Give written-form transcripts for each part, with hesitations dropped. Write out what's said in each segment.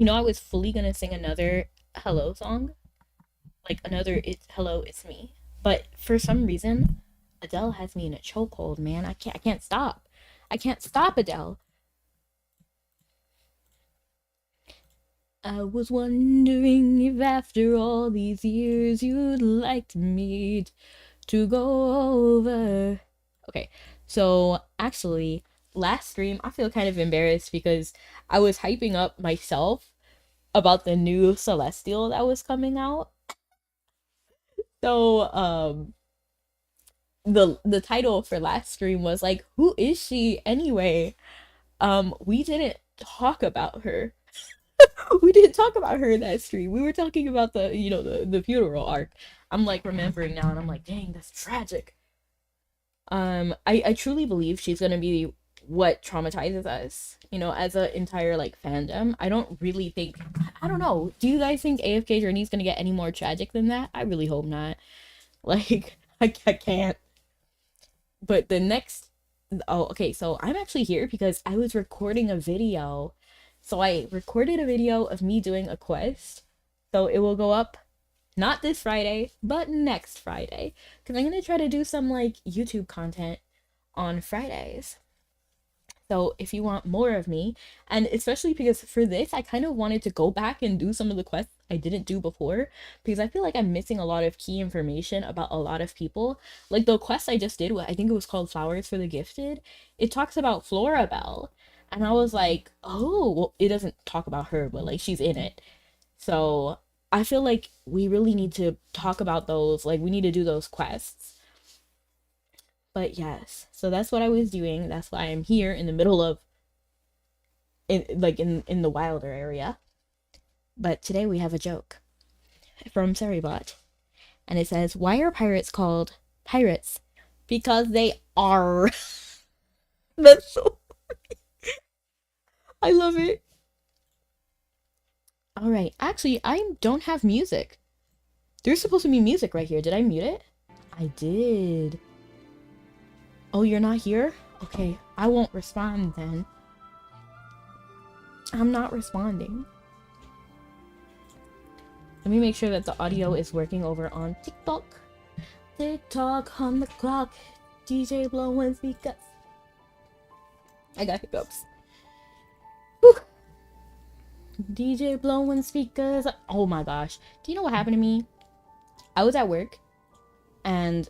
You know, I was fully gonna sing another hello song, like another it's hello, it's me. But for some reason, Adele has me in a chokehold, man. I can't stop. I can't stop Adele. I was wondering if after all these years you'd like me to go over. Okay, so actually, last stream, I feel kind of embarrassed because I was hyping up myself about the new Celestial that was coming out. So, the title for last stream was like, "Who is she anyway?" We didn't talk about her. We didn't talk about her in that stream. We were talking about the funeral arc. I'm like remembering now, and I'm like, dang, that's tragic. I truly believe she's gonna be what traumatizes us, as an entire like fandom. I don't really think, I don't know. Do you guys think AFK Journey is gonna get any more tragic than that? I really hope not. Like, I can't. But the next, oh, okay, so I'm actually here because I was recording a video. So I recorded a video of me doing a quest. So it will go up not this Friday, but next Friday. Because I'm going to try to do some like YouTube content on Fridays. So if you want more of me, and especially because for this, I kind of wanted to go back and do some of the quests I didn't do before, because I feel like I'm missing a lot of key information about a lot of people. Like the quest I just did, I think it was called Flowers for the Gifted. It talks about Florabelle. And I was like, oh, well, it doesn't talk about her, but like she's in it. So I feel like we really need to talk about those. Like we need to do those quests. But yes, so that's what I was doing. That's why I'm here in the middle of in the wilder area. But today we have a joke from Seribot. And it says, "Why are pirates called pirates? Because they are." That's so I love it. All right. Actually, I don't have music. There's supposed to be music right here. Did I mute it? I did. Oh, you're not here? Okay, I won't respond then. I'm not responding. Let me make sure that the audio is working over on TikTok. TikTok on the clock. DJ blowing speakers. I got hiccups. Whew. DJ blowing speakers. Oh my gosh. Do you know what happened to me? I was at work and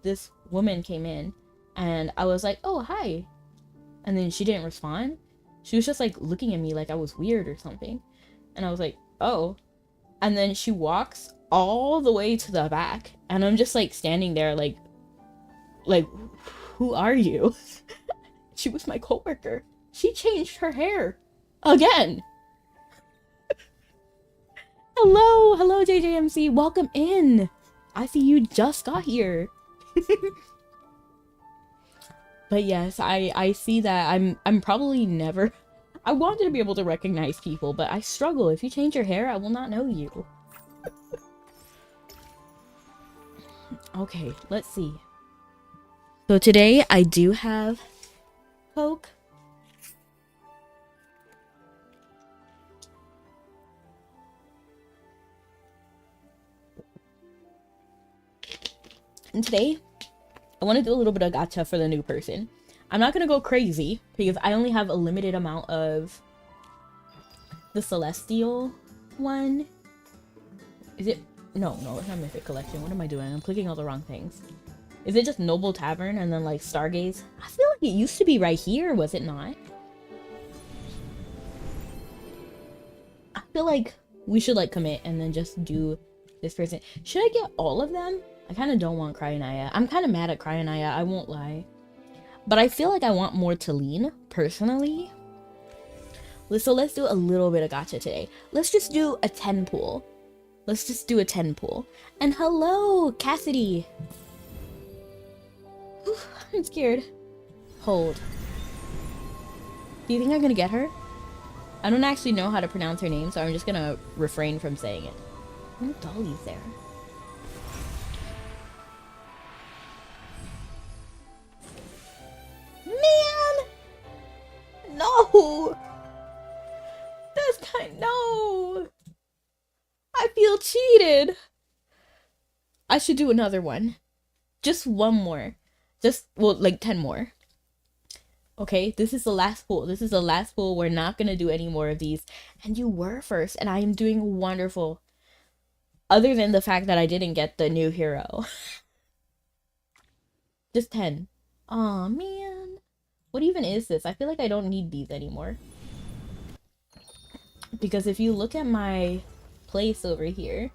this woman came in and I was like, oh, hi. And then she didn't respond. She was just like looking at me like I was weird or something. And I was like, oh. And then she walks all the way to the back. And I'm just like standing there like, who are you? She was my coworker. She changed her hair again. Hello, JJMC. Welcome in. I see you just got here. But yes, I see that I'm probably never. I wanted to be able to recognize people, but I struggle. If you change your hair, I will not know you. Okay, let's see. So today I do have Coke. And today I want to do a little bit of gacha for the new person. I'm not going to go crazy because I only have a limited amount of the Celestial one. Is it? No, it's not Mythic Collection. What am I doing? I'm clicking all the wrong things. Is it just Noble Tavern and then like Stargaze? I feel like it used to be right here, was it not? I feel like we should like commit and then just do this person. Should I get all of them? I kind of don't want Cryanaya. I'm kind of mad at Cryanaya, I won't lie. But I feel like I want more Talene, personally. So let's do a little bit of gacha today. Let's just do a 10 pool. Let's just do a 10 pool. And hello, Cassidy. Whew, I'm scared. Hold. Do you think I'm gonna get her? I don't actually know how to pronounce her name, so I'm just gonna refrain from saying it. Oh, Dolly's there. Man! No! That's kind. No! should do another one. Just one more. Just, well, like 10 more. Okay, this is the last pool. This is the last pool. We're not gonna do any more of these. And you were first, and I am doing wonderful. Other than the fact that I didn't get the new hero. Just 10. Aw, man. What even is this? I feel like I don't need these anymore. Because if you look at my place over here,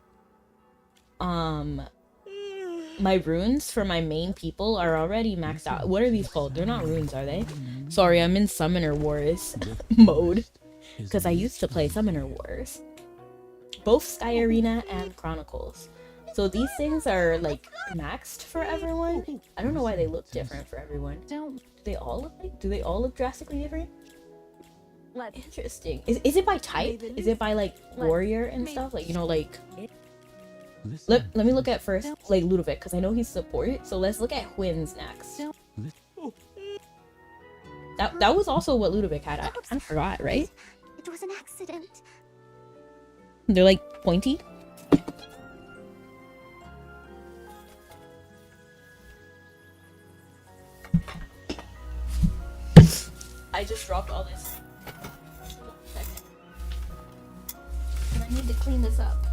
my runes for my main people are already maxed out. What are these called? They're not runes, are they? Sorry, I'm in Summoner Wars mode. Because I used to play Summoner Wars. Both Sky Arena and Chronicles. So these things are like maxed for everyone. I don't know why they look different for everyone. Do they all look like? Do they all look drastically different? Interesting. Is it by type? Is it by like warrior and stuff? Like, you know, like... Let me look at first, like, Ludovic, because I know he's support. So let's look at Hwyn's next. That was also what Ludovic had. I kind of forgot, right? It was an accident. They're like pointy. I just dropped all this. And I need to clean this up.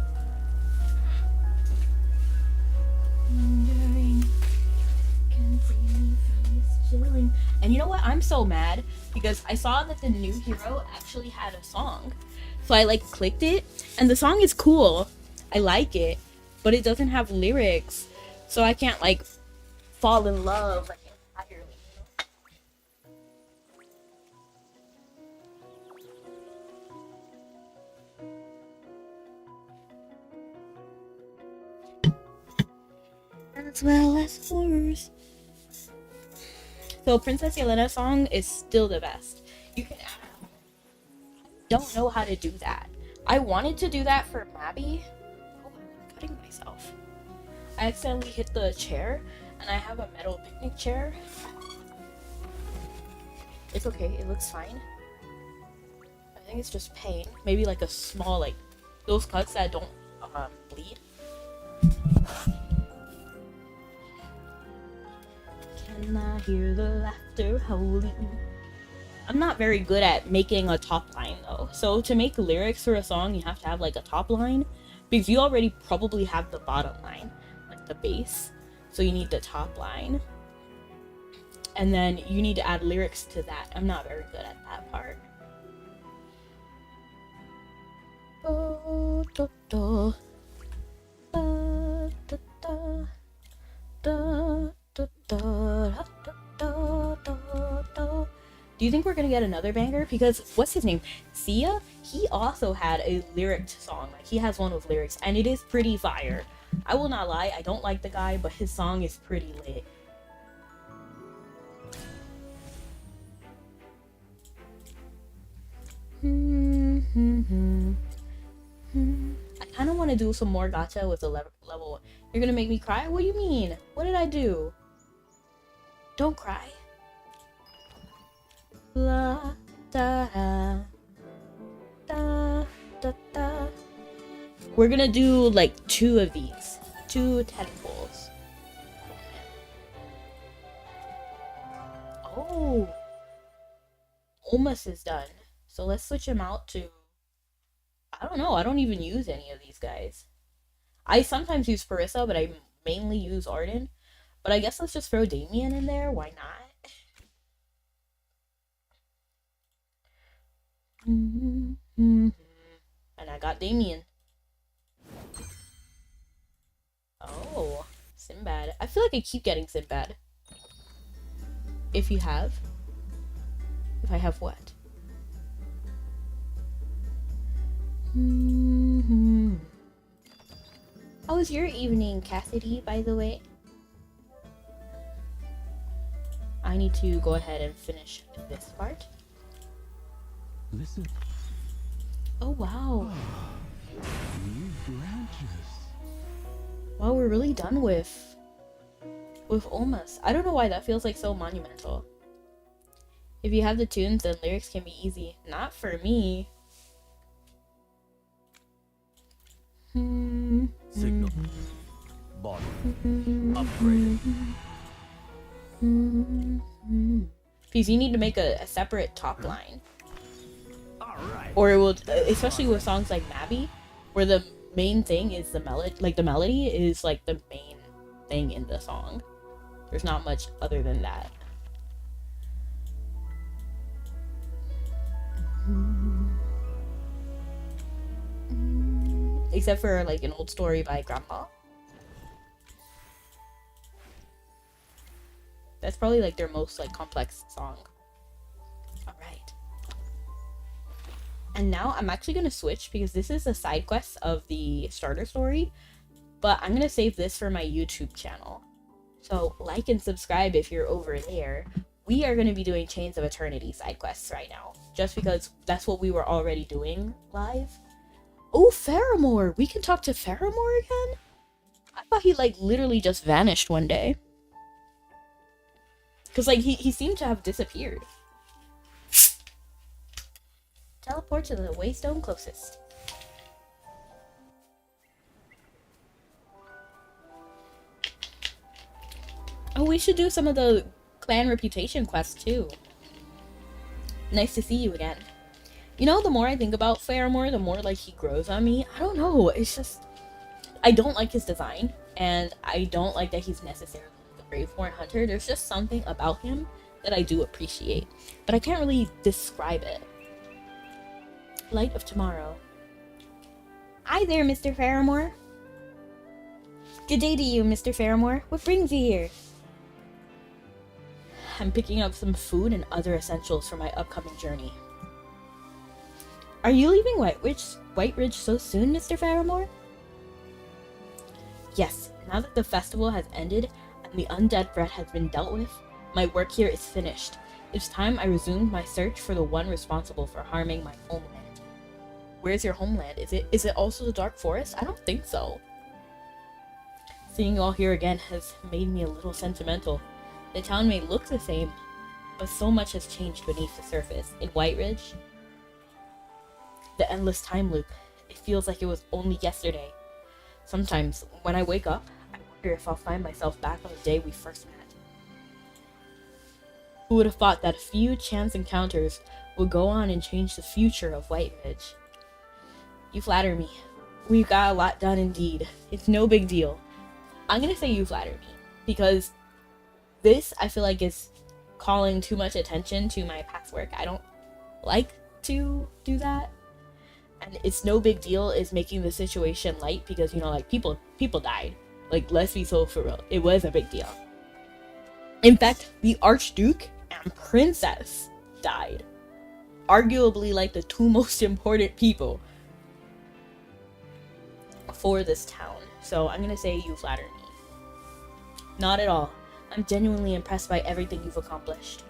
And you know what? I'm so mad because I saw that the new hero actually had a song. So I like clicked it and the song is cool. I like it, but it doesn't have lyrics. So I can't like fall in love like entirely. As well as horrors. So Princess Yelena's song is still the best. You can add. Don't know how to do that. I wanted to do that for Mabby. Oh, I'm cutting myself. I accidentally hit the chair, and I have a metal picnic chair. It's okay. It looks fine. I think it's just pain. Maybe like a small, like those cuts that don't bleed. Can I hear the laughter howling? I'm not very good at making a top line though. So to make lyrics for a song, you have to have like a top line because you already probably have the bottom line, like the bass. So you need the top line. And then you need to add lyrics to that. I'm not very good at that part. Oh, da, da. Da, da, da. Da, da, da, da, da, da, da. Do you think we're gonna get another banger? Because what's his name? Sia? He also had a lyric song. Like he has one with lyrics, and it is pretty fire. I will not lie, I don't like the guy, but his song is pretty lit. I kind of want to do some more gacha with the level. You're gonna make me cry? What do you mean? What did I do? Don't cry. La da da da da. We're gonna do like 2 of these. 2 tentacles. Oh. Almost is done. So let's switch him out to... I don't know. I don't even use any of these guys. I sometimes use Parissa, but I mainly use Arden. But I guess let's just throw Damien in there. Why not? And I got Damien. Oh, Sinbad. I feel like I keep getting Sinbad. If you have. If I have what? How was your evening, Cassidy, by the way? I need to go ahead and finish this part. Listen. Oh, wow. New branches. Wow, we're really done with Olmas. I don't know why that feels like so monumental. If you have the tunes, then lyrics can be easy. Not for me. Signal. body upgraded. Because you need to make a separate top line. Alright. Or it will, especially with songs like Mabby, where the main thing is the melody, like the melody is like the main thing in the song. There's not much other than that. Except for like an old story by Grandpa. That's probably like their most like complex song. Alright. And now I'm actually gonna switch because this is a side quest of the starter story. But I'm gonna save this for my YouTube channel. So like and subscribe if you're over there. We are gonna be doing Chains of Eternity side quests right now. Just because that's what we were already doing live. Oh, Faramore! We can talk to Faramore again? I thought he like literally just vanished one day. Cause like he seemed to have disappeared. Teleport to the waystone closest. Oh, we should do some of the clan reputation quests too. Nice to see you again. You know, the more I think about Faramore, the more like he grows on me. I don't know, it's just I don't like his design, and I don't like that he's necessarily the Graveborn hunter. There's just something about him that I do appreciate, but I can't really describe it. Light of Tomorrow. Hi there, Mr. Faramore. Good day to you, Mr. Faramore. What brings you here? I'm picking up some food and other essentials for my upcoming journey. Are you leaving White Ridge so soon, Mr. Faramore? Yes, now that the festival has ended and the undead threat has been dealt with, my work here is finished. It's time I resumed my search for the one responsible for harming my homeland. Where's your homeland? Is it also the Dark Forest? I don't think so. Seeing you all here again has made me a little sentimental. The town may look the same, but so much has changed beneath the surface. In White Ridge, the endless time loop. It feels like it was only yesterday. Sometimes, when I wake up, I wonder if I'll find myself back on the day we first met. Who would have thought that a few chance encounters would go on and change the future of White Ridge? You flatter me. We've got a lot done indeed. It's no big deal. I'm gonna say you flatter me, because this, I feel like, is calling too much attention to my past work. I don't like to do that. And it's no big deal is making the situation light because, you know, like, people died. Like, let's be so for real. It was a big deal. In fact, the Archduke and Princess died. Arguably, like, the two most important people for this town. So I'm gonna say you flatter me. Not at all. I'm genuinely impressed by everything you've accomplished.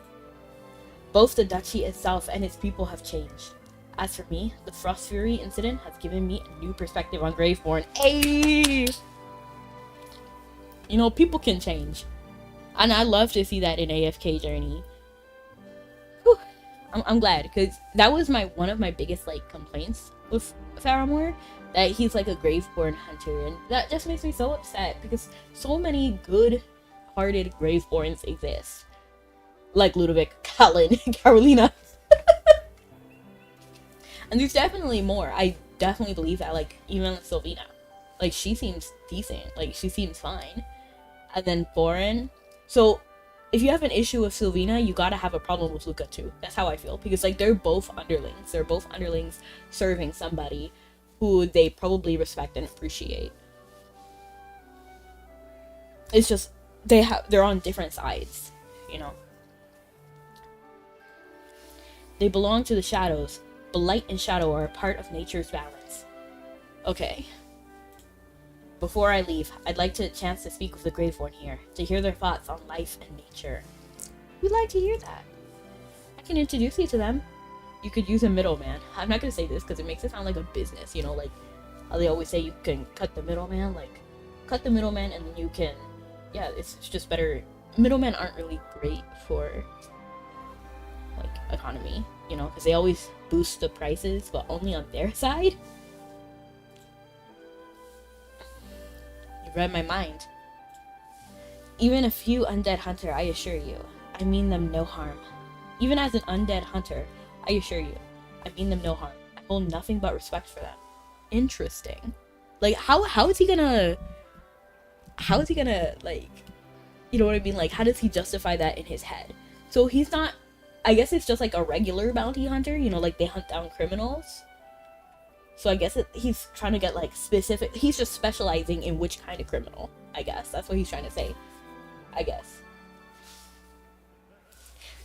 Both the duchy itself and its people have changed. As for me, the Frost Fury incident has given me a new perspective on Graveborn. Hey! You know, people can change. And I love to see that in AFK Journey. Whew. I'm glad, because that was one of my biggest, like, complaints with Faramore. That he's like a Graveborn hunter, and that just makes me so upset, because so many good-hearted Graveborns exist. Like Ludovic, Catelyn, Carolina. And there's definitely more. I definitely believe that, like, even Sylvina. Like, she seems decent. Like, she seems fine. And then Thorin. So, if you have an issue with Sylvina, you gotta have a problem with Luca too. That's how I feel. Because, like, they're both underlings. They're both underlings serving somebody who they probably respect and appreciate. It's just, they're on different sides, you know? They belong to the shadows, but light and shadow are a part of nature's balance. Okay. Before I leave, I'd like to chance to speak with the Graveborn here, to hear their thoughts on life and nature. We'd like to hear that. I can introduce you to them. You could use a middleman. I'm not gonna say this because it makes it sound like a business, you know, like how they always say you can cut the middleman, like, cut the middleman and then you can, yeah, it's just better. Middlemen aren't really great for, like, economy, you know, because they always boost the prices, but only on their side. You read my mind. Even a few undead hunter, I assure you, I mean them no harm. Even as an undead hunter, I assure you, I mean them no harm. I hold nothing but respect for them. Interesting. Like, how is he gonna, like, you know what I mean? Like, how does he justify that in his head? So he's not, I guess it's just like a regular bounty hunter, you know, like they hunt down criminals. So I guess he's trying to get like specific, he's just specializing in which kind of criminal, I guess. That's what he's trying to say, I guess.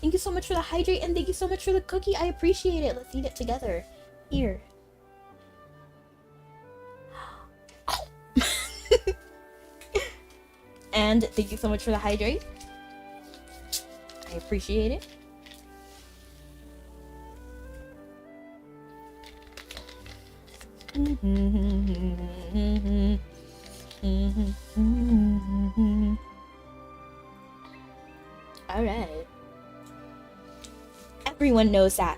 Thank you so much for the hydrate, and thank you so much for the cookie. I appreciate it. Let's eat it together. Here. And thank you so much for the hydrate. I appreciate it. All right. Everyone knows that.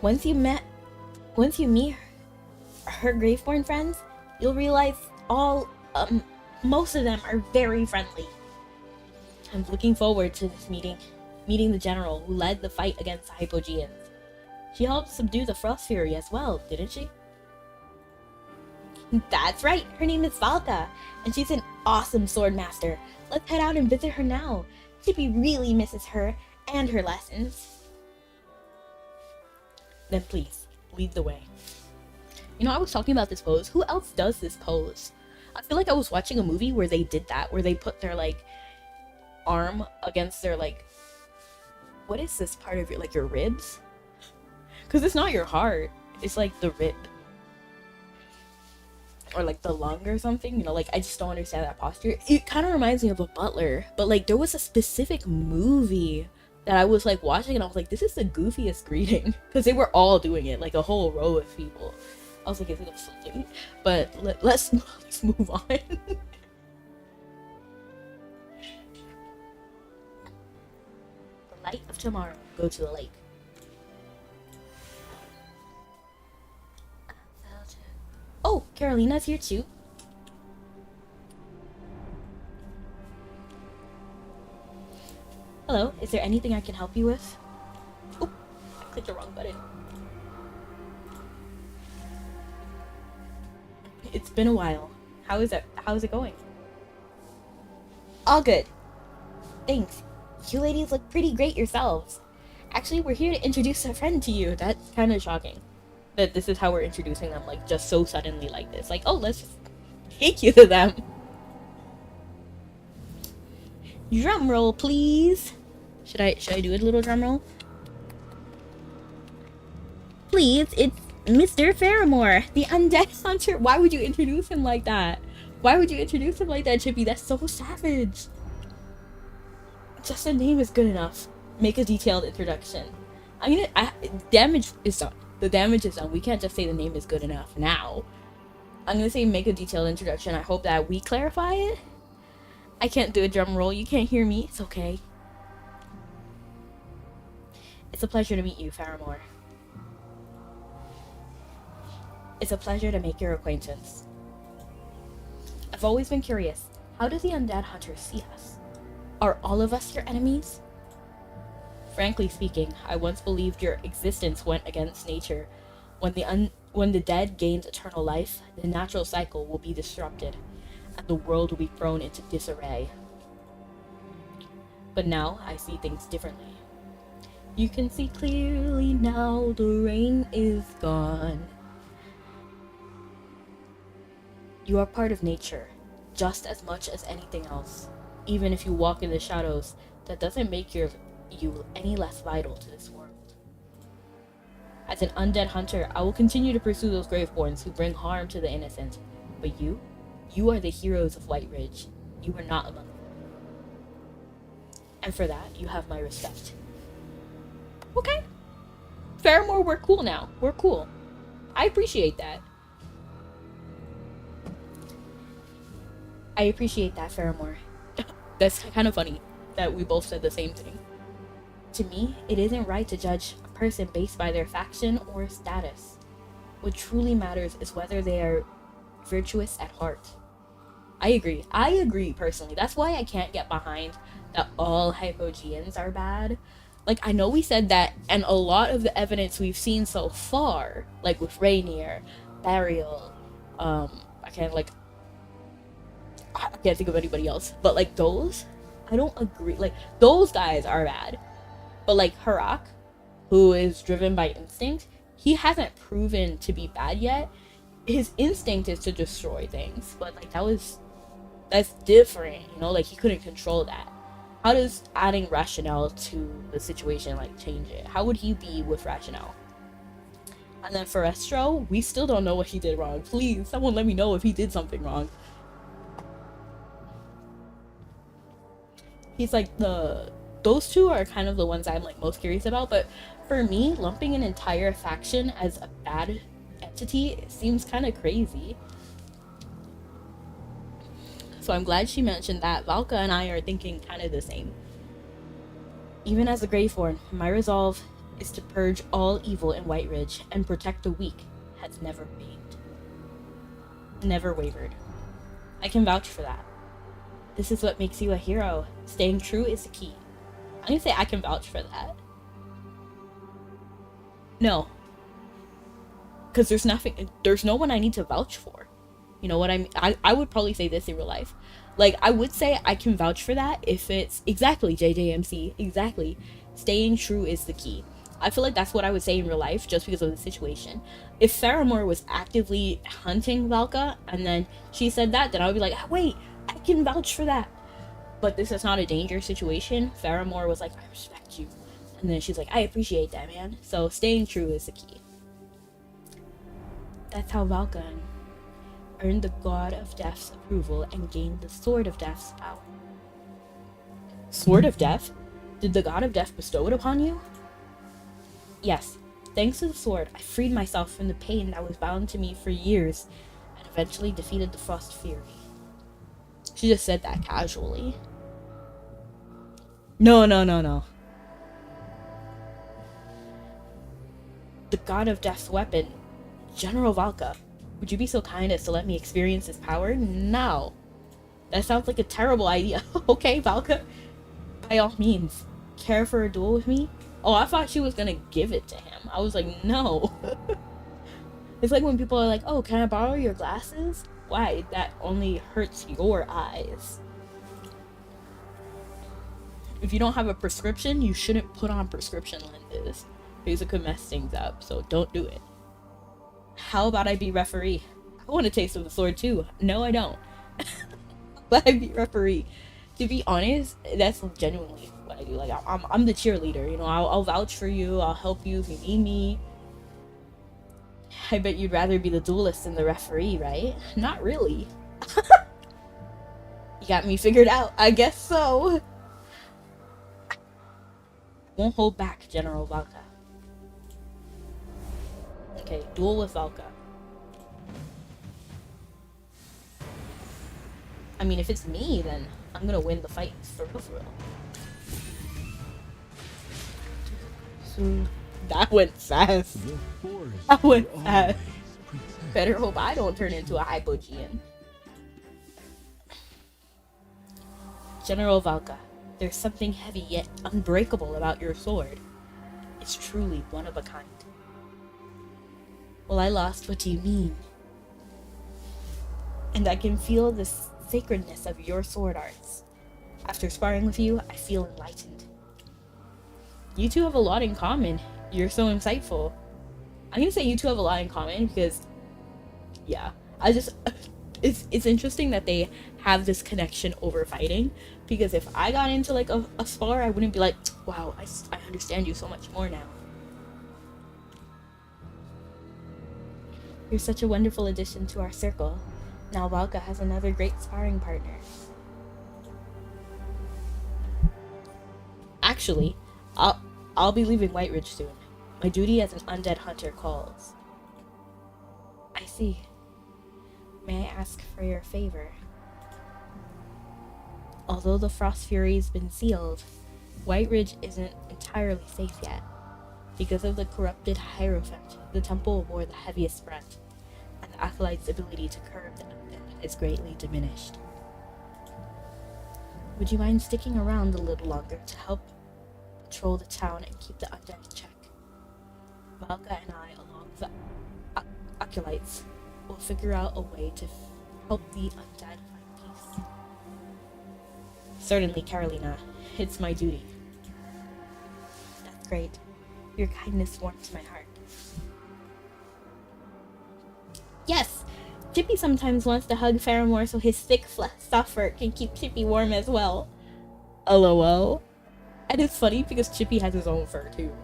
Once you meet her Graveborn friends, you'll realize most of them are very friendly. I'm looking forward to this meeting the general who led the fight against the Hypogeans. She helped subdue the Frost Fury as well, didn't she? That's right, her name is Valka, and she's an awesome sword master. Let's head out and visit her now. Chippy really misses her and her lessons. Then please, lead the way. You know, I was talking about this pose. Who else does this pose? I feel like I was watching a movie where they did that, where they put their, like, arm against their, like, what is this part of your, like, your ribs? Because it's not your heart. It's, like, the rib. Or, like, the lung or something. You know, like, I just don't understand that posture. It kind of reminds me of a butler. But, like, there was a specific movie that I was like watching and I was like, this is the goofiest greeting, because they were all doing it, like a whole row of people. I was like, is it a salute? But let's move on. The light of tomorrow. Go to the lake. Oh, Carolina's here too. Hello, is there anything I can help you with? Oh, I clicked the wrong button. It's been a while. How is it going? All good. Thanks. You ladies look pretty great yourselves. Actually, we're here to introduce a friend to you. That's kind of shocking. That this is how we're introducing them, like, just so suddenly like this. Like, oh, let's just take you to them. Drum roll, please. Should I do a little drum roll? Please, it's Mr. Faramore, the undead hunter. Why would you introduce him like that? Why would you introduce him like that, Chippy? That's so savage. Just the name is good enough. Make a detailed introduction. Damage is done. The damage is done. We can't just say the name is good enough now. I'm gonna say make a detailed introduction. I hope that we clarify it. I can't do a drum roll. You can't hear me. It's okay. It's a pleasure to meet you, Faramore. It's a pleasure to make your acquaintance. I've always been curious. How do the undead hunters see us? Are all of us your enemies? Frankly speaking, I once believed your existence went against nature. When the dead gains eternal life, the natural cycle will be disrupted, and the world will be thrown into disarray. But now, I see things differently. You can see clearly now, the rain is gone. You are part of nature, just as much as anything else. Even if you walk in the shadows, that doesn't make you any less vital to this world. As an undead hunter, I will continue to pursue those Graveborns who bring harm to the innocent. But you are the heroes of White Ridge. You are not among them. And for that, you have my respect. Okay. Faramore, we're cool now. We're cool. I appreciate that. I appreciate that, Faramore. That's kind of funny that we both said the same thing. To me, it isn't right to judge a person based by their faction or status. What truly matters is whether they are virtuous at heart. I agree. I agree personally. That's why I can't get behind that all hypogeans are bad. Like, I know we said that, and a lot of the evidence we've seen so far, like with Rainier, Burial, I can't like I can't think of anybody else, but like those, I don't agree. Like those guys are bad, but like Harak, who is driven by instinct, he hasn't proven to be bad yet. His instinct is to destroy things, but like that's different, you know. Like he couldn't control that. How does adding rationale to the situation like change it? How would he be with rationale? And then for Estro, we still don't know what he did wrong. Please, someone let me know if he did something wrong. He's like those two are kind of the ones I'm like most curious about, but for me, lumping an entire faction as a bad entity seems kind of crazy. So I'm glad she mentioned that. Valka and I are thinking kind of the same. Even as a Greythorn, my resolve is to purge all evil in White Ridge and protect the weak has never waned. Never wavered. I can vouch for that. This is what makes you a hero. Staying true is the key. I'm gonna say I can vouch for that. No. Because there's no one I need to vouch for. You know what I mean? I would probably say this in real life. Like, I would say I can vouch for that if it's exactly JJMC. Exactly. Staying true is the key. I feel like that's what I would say in real life just because of the situation. If Faramore was actively hunting Valka and then she said that, then I would be like, wait, I can vouch for that. But this is not a dangerous situation. Faramore was like, I respect you. And then she's like, I appreciate that, man. So staying true is the key. That's how Valka earned the God of Death's approval and gained the Sword of Death's power. Sword of Death? Did the God of Death bestow it upon you? Yes. Thanks to the sword, I freed myself from the pain that was bound to me for years and eventually defeated the Frost Fury. She just said that casually. No. The God of Death's weapon, General Valka. Would you be so kind as to let me experience his power? No. That sounds like a terrible idea. Okay, Valka. By all means, care for a duel with me? Oh, I thought she was gonna give it to him. I was like, no. It's like when people are like, oh, can I borrow your glasses? Why? That only hurts your eyes. If you don't have a prescription, you shouldn't put on prescription lenses. Because it could mess things up, so don't do it. How about I be referee? I want a taste of the sword too. No, I don't. But I be referee. To be honest, that's genuinely what I do. Like, I'm the cheerleader, you know. I'll vouch for you. I'll help you if you need me. I bet you'd rather be the duelist than the referee, right? Not really. You got me figured out. I guess so. Won't hold back, General Valka. Okay, duel with Valka. I mean, if it's me, then I'm gonna win the fight for real. So, that went fast. That went fast. Better hope I don't turn into a hypogean. General Valka, there's something heavy yet unbreakable about your sword. It's truly one of a kind. Well, I lost. What do you mean? And I can feel the sacredness of your sword arts. After sparring with you, I feel enlightened. You two have a lot in common. You're so insightful. I'm gonna say you two have a lot in common because, yeah, it's interesting that they have this connection over fighting. Because if I got into like a spar, I wouldn't be like, wow, I understand you so much more now. You're such a wonderful addition to our circle. Now Valka has another great sparring partner. Actually, I'll be leaving White Ridge soon. My duty as an undead hunter calls. I see. May I ask for your favor? Although the Frost Fury's been sealed, White Ridge isn't entirely safe yet. Because of the corrupted Hierophant, the temple bore the heaviest brunt, and the Acolyte's ability to curb the undead is greatly diminished. Would you mind sticking around a little longer to help patrol the town and keep the undead in check? Valka and I, along with the acolytes, will figure out a way to help the undead find peace. Certainly, Carolina. It's my duty. That's great. Your kindness warms my heart. Yes! Chippy sometimes wants to hug Faramore so his thick, soft fur can keep Chippy warm as well. LOL. And it's funny because Chippy has his own fur too.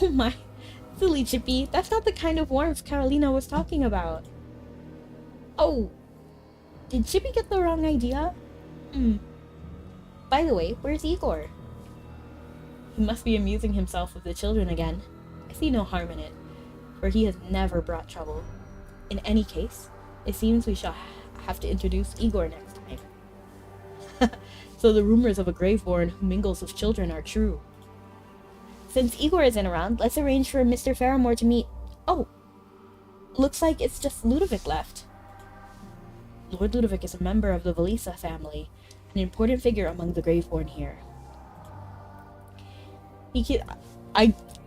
Oh my. Silly Chippy. That's not the kind of warmth Carolina was talking about. Oh. Did Chippy get the wrong idea? By the way, where's Igor? He must be amusing himself with the children again. I see no harm in it, for he has never brought trouble. In any case, it seems we shall have to introduce Igor next time. So the rumors of a Graveborn who mingles with children are true. Since Igor isn't around, let's arrange for Mr. Faramore to meet... Oh! Looks like it's just Ludovic left. Lord Ludovic is a member of the Valisa family, an important figure among the Graveborn here.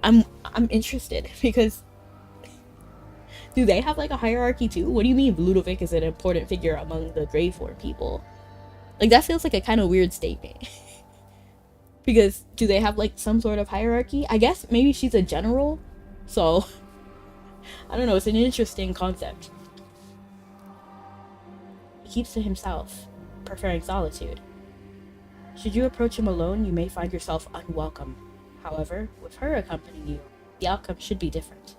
I'm interested, because... Do they have, like, a hierarchy, too? What do you mean Ludovic is an important figure among the Graveborn people? Like, that feels like a kind of weird statement. Because, do they have, like, some sort of hierarchy? I guess maybe she's a general? So, I don't know, it's an interesting concept. He keeps to himself, preferring solitude. Should you approach him alone, you may find yourself unwelcome. However, with her accompanying you, the outcome should be different.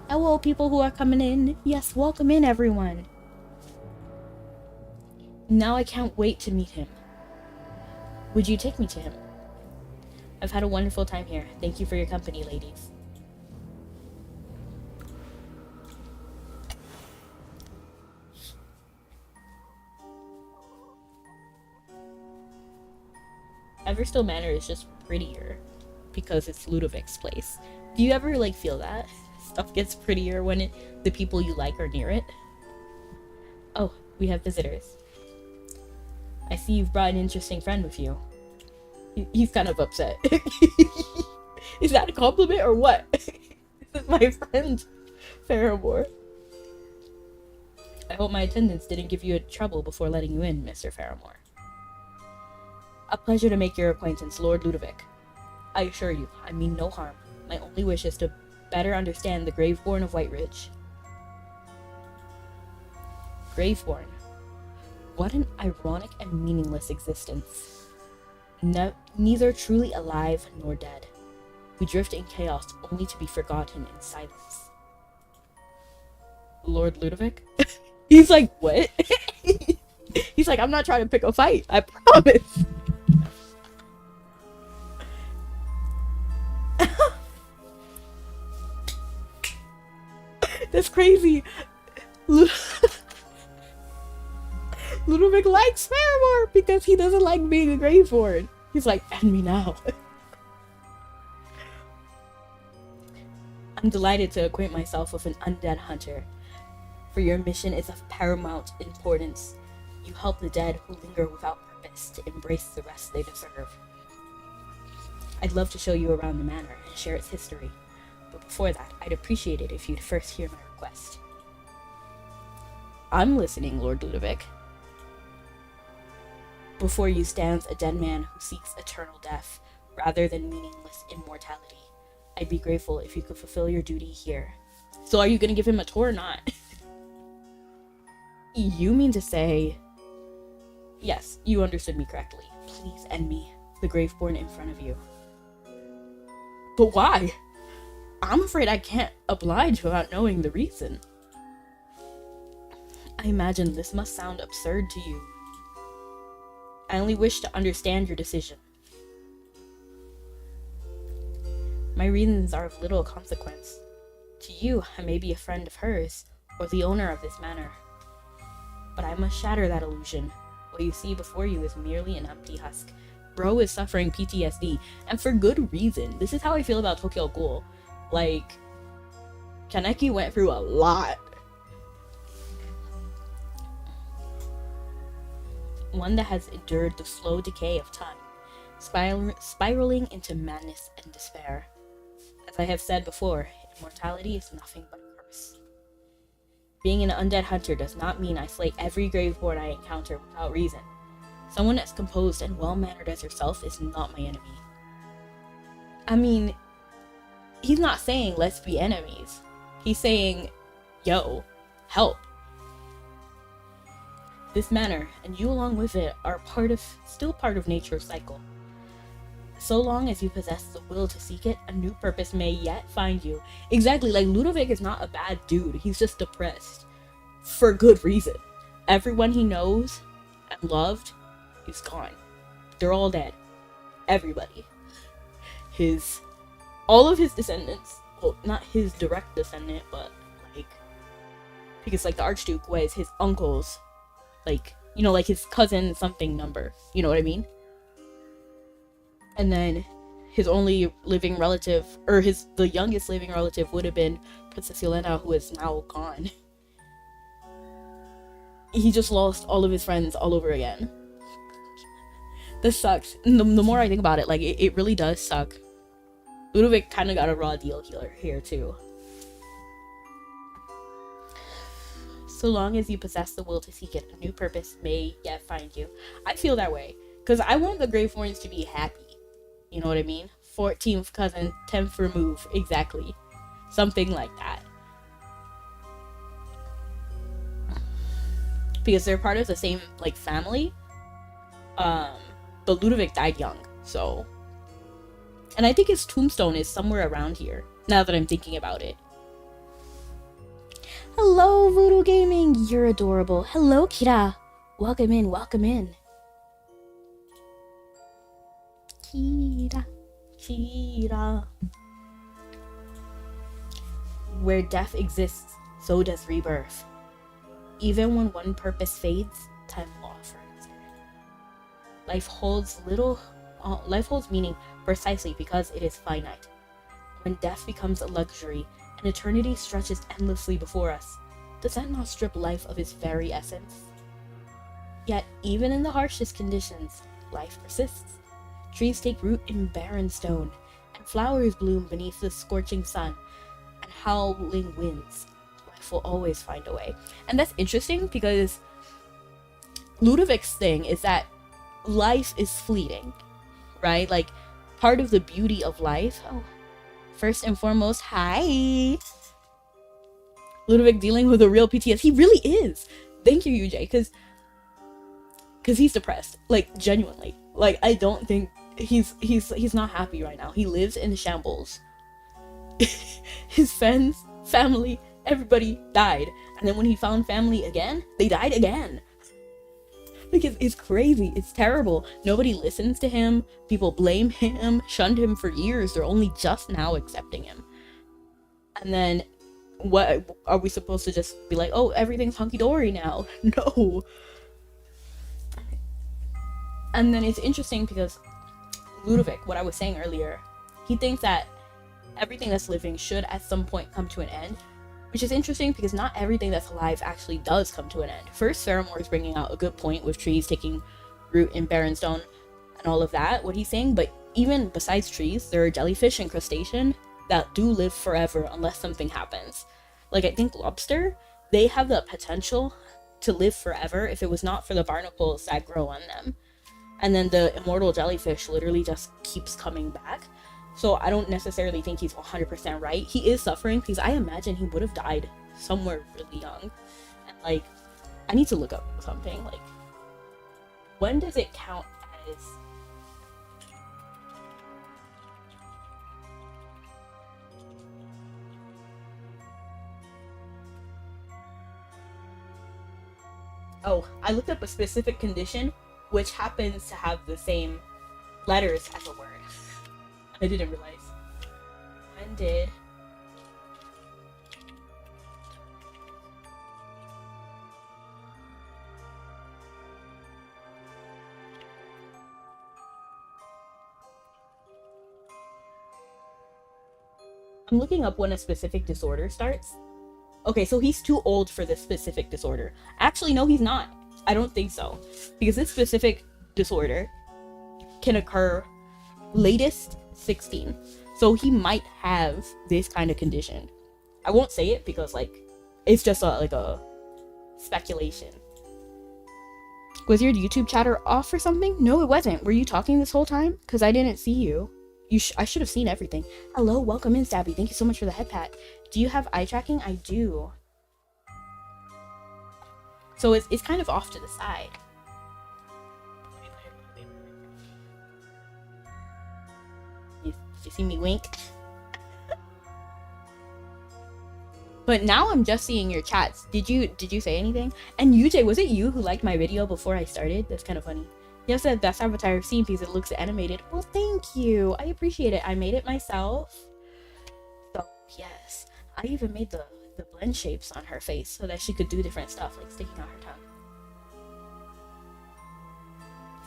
Hello, people who are coming in. Yes, welcome in, everyone. Now I can't wait to meet him. Would you take me to him? I've had a wonderful time here. Thank you for your company, ladies. Everstill Manor is just prettier because it's Ludovic's place. Do you ever, like, feel that? Stuff gets prettier when the people you like are near it? Oh, we have visitors. I see you've brought an interesting friend with you. He's kind of upset. Is that a compliment or what? This is my friend, Faramore. I hope my attendants didn't give you trouble before letting you in, Mr. Faramore. A pleasure to make your acquaintance, Lord Ludovic. I assure you, I mean no harm. My only wish is to better understand the Graveborn of Whiteridge. Graveborn. What an ironic and meaningless existence. Neither truly alive nor dead. We drift in chaos only to be forgotten in silence. Lord Ludovic? He's like, what? He's like, I'm not trying to pick a fight, I promise. That's crazy. Ludovic likes Faramore because he doesn't like being a Graveborn. He's like, end me now. I'm delighted to acquaint myself with an undead hunter. For your mission is of paramount importance. You help the dead who linger without purpose to embrace the rest they deserve. I'd love to show you around the manor and share its history. But before that, I'd appreciate it if you'd first hear my request. I'm listening, Lord Ludovic. Before you stands a dead man who seeks eternal death, rather than meaningless immortality. I'd be grateful if you could fulfill your duty here. So are you gonna give him a tour or not? You mean to say... Yes, you understood me correctly. Please end me, the Graveborn in front of you. But why? I'm afraid I can't oblige without knowing the reason. I imagine this must sound absurd to you. I only wish to understand your decision. My reasons are of little consequence. To you, I may be a friend of hers, or the owner of this manor. But I must shatter that illusion. What you see before you is merely an empty husk. Bro is suffering PTSD, and for good reason. This is how I feel about Tokyo Ghoul. Like, Kaneki went through a lot. one that has endured the slow decay of time, spiraling into madness and despair. As I have said before, immortality is nothing but a curse. Being an undead hunter does not mean I slay every graveborn I encounter without reason. Someone as composed and well-mannered as yourself is not my enemy. I mean, he's not saying let's be enemies. He's saying, yo, help. This manner, and you along with it, are still part of nature's cycle. So long as you possess the will to seek it, a new purpose may yet find you. Exactly, like Ludovic is not a bad dude. He's just depressed. For good reason. Everyone he knows and loved is gone. They're all dead. Everybody. All of his descendants, well, not his direct descendant, but like, because like the Archduke was his uncle's, like, you know, like his cousin something number. You know what I mean? And then his only living relative, or the youngest living relative would have been Princess Yelena, who is now gone. He just lost all of his friends all over again. This sucks. And the more I think about it, like, it really does suck. Ludovic kind of got a raw deal here too. So long as you possess the will to seek it, a new purpose may yet find you. I feel that way. Because I want the Graveforns to be happy. You know what I mean? 14th cousin, 10th remove. Exactly. Something like that. Because they're part of the same, like, family. But Ludovic died young, so... And I think his tombstone is somewhere around here, now that I'm thinking about it. Hello, Voodoo Gaming! You're adorable. Hello, Kira! Welcome in, welcome in. Kira. Where death exists, so does rebirth. Even when one purpose fades, time will offer its end. Life holds meaning precisely because it is finite. When death becomes a luxury and eternity stretches endlessly before us, does that not strip life of its very essence? Yet, even in the harshest conditions, life persists. Trees take root in barren stone, and flowers bloom beneath the scorching sun, and howling winds. Life will always find a way. And that's interesting because Ludovic's thing is that life is fleeting, right? Like, part of the beauty of life. Oh, first and foremost, hi. Ludovic dealing with a real PTSD. He really is. Thank you, UJ, because he's depressed. Like, genuinely. Like, I don't think he's not happy right now. He lives in shambles. His friends, family, everybody died. And then when he found family again, they died again. Like, it's crazy. It's terrible. Nobody listens to him. People blame him, shunned him for years. They're only just now accepting him. And then, what are we supposed to just be like, oh, everything's hunky-dory now? No. And then it's interesting because Ludovic, what I was saying earlier, he thinks that everything that's living should at some point come to an end. Which is interesting because not everything that's alive actually does come to an end. First, Faramore is bringing out a good point with trees taking root in barren stone and all of that, what he's saying. But even besides trees, there are jellyfish and crustacean that do live forever unless something happens. Like, I think lobster, they have the potential to live forever if it was not for the barnacles that grow on them. And then the immortal jellyfish literally just keeps coming back. So I don't necessarily think he's 100% right. He is suffering because I imagine he would have died somewhere really young. And, like, I need to look up something. Like, when does it count as... Oh, I looked up a specific condition which happens to have the same letters as a word. I didn't realize. When did... I'm looking up when a specific disorder starts. Okay, so he's too old for this specific disorder. Actually, no, he's not. I don't think so. Because this specific disorder can occur latest 16. So he might have this kind of condition. I won't say it because like it's just like a speculation. Was your YouTube chatter off or something? No, it wasn't. Were you talking this whole time? Because I didn't see you. I should have seen everything. Hello, welcome in, Stabby. Thank you so much for the head pat. Do you have eye tracking? I do. So it's kind of off to the side. You see me wink? But now I'm just seeing your chats. Did you say anything? And UJ, was it you who liked my video before I started? That's kind of funny. You said best avatar I've seen because it looks animated. Well, thank you. I appreciate it. I made it myself. So yes, I even made the blend shapes on her face so that she could do different stuff, like sticking out her tongue.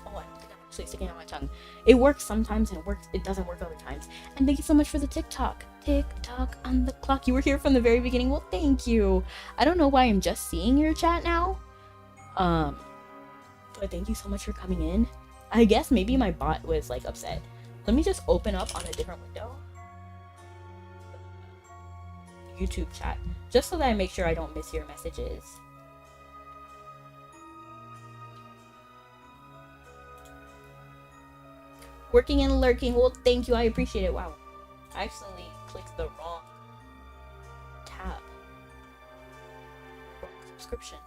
Oh, I'm actually sticking out my tongue. It works sometimes and it doesn't work other times. And thank you so much for the TikTok. TikTok on the clock. You were here from the very beginning. Well, thank you. I don't know why I'm just seeing your chat now. But thank you so much for coming in. I guess maybe my bot was like upset. Let me just open up on a different window. YouTube chat. Just so that I make sure I don't miss your messages. Working and lurking. Well, thank you. I appreciate it. Wow. I accidentally clicked the wrong tab. Wrong subscription.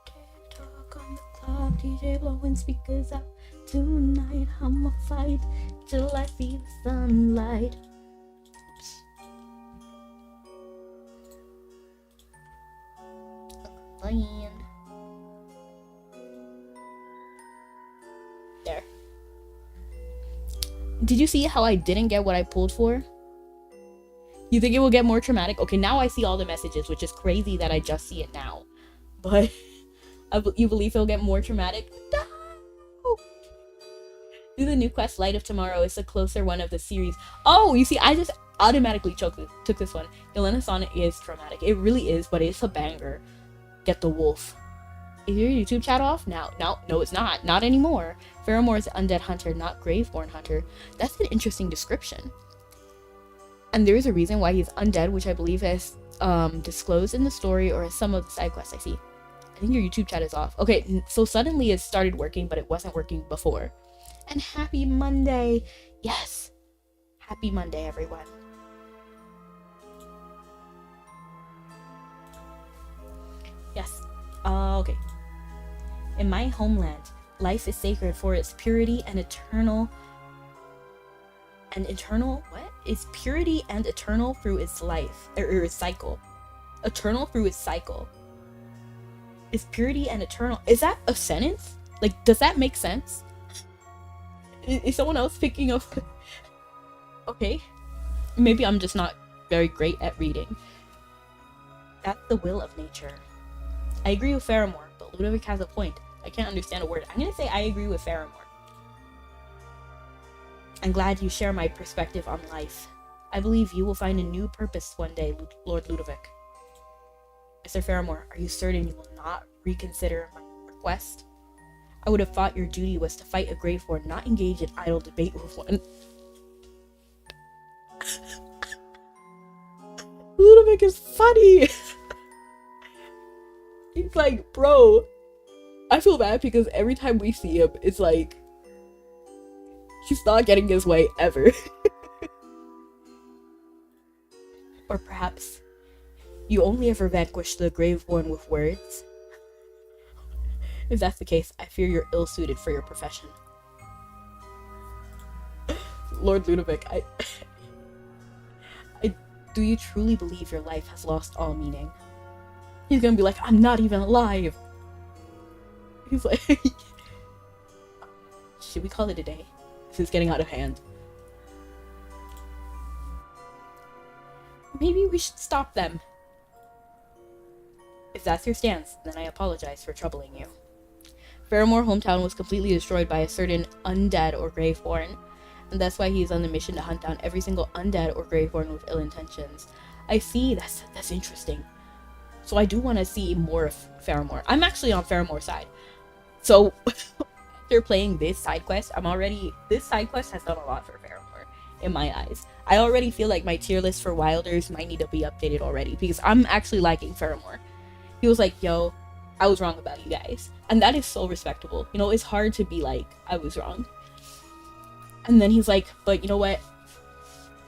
TikTok on the clock. DJ blowing speakers out. Tonight I'ma fight till I see the sunlight. Oops. Land. There. Did you see how I didn't get what I pulled for? You think it will get more traumatic? Okay, now I see all the messages, which is crazy that I just see it now. But you believe it'll get more traumatic? No! Do the new quest Light of Tomorrow. It's the closer one of the series. Oh, you see, I just automatically took this one. Yelena Sonic is traumatic. It really is, but it's a banger. Get the wolf. Is your YouTube chat off? No, it's not. Not anymore. Faramore is undead hunter, not graveborn hunter. That's an interesting description. And there is a reason why he's undead, which I believe is disclosed in the story or some of the side quests I see. I think your YouTube chat is off. Okay, so suddenly it started working, but it wasn't working before. And happy Monday. Yes. Happy Monday, everyone. Yes. Okay. In my homeland, life is sacred for its purity and eternal. And eternal, what? It's purity and eternal through its life, or its cycle. Eternal through its cycle. It's purity and eternal. Is that a sentence? Like, does that make sense? Is someone else picking up? Okay. Maybe I'm just not very great at reading. That's the will of nature. I agree with Faramore, but Ludovic has a point. I can't understand a word. I'm gonna say I agree with Faramore. I'm glad you share my perspective on life. I believe you will find a new purpose one day, Lord Ludovic. Mr. Faramore, are you certain you will not reconsider my request? I would have thought your duty was to fight a Graveborn, not engage in idle debate with one. Ludovic is funny! He's like, bro, I feel bad because every time we see him, it's like, he's not getting his way ever. Or perhaps you only ever vanquish the Graveborn with words? If that's the case, I fear you're ill-suited for your profession. Lord Ludovic, do you truly believe your life has lost all meaning? He's gonna be like, I'm not even alive. He's like, should we call it a day? This is getting out of hand. Maybe we should stop them. If that's your stance, then I apologize for troubling you. Faramore hometown was completely destroyed by a certain undead or graveborn, and that's why he is on the mission to hunt down every single undead or graveborn with ill intentions. I see, that's interesting. So I do want to see more of Faramore. I'm actually on Faramore's side. So after playing this side quest, this side quest has done a lot for Faramore in my eyes. I already feel like my tier list for Wilders might need to be updated already because I'm actually liking Faramore. He was like, yo, I was wrong about you guys. And that is so respectable. You know, it's hard to be like, I was wrong. And then he's like, but you know what?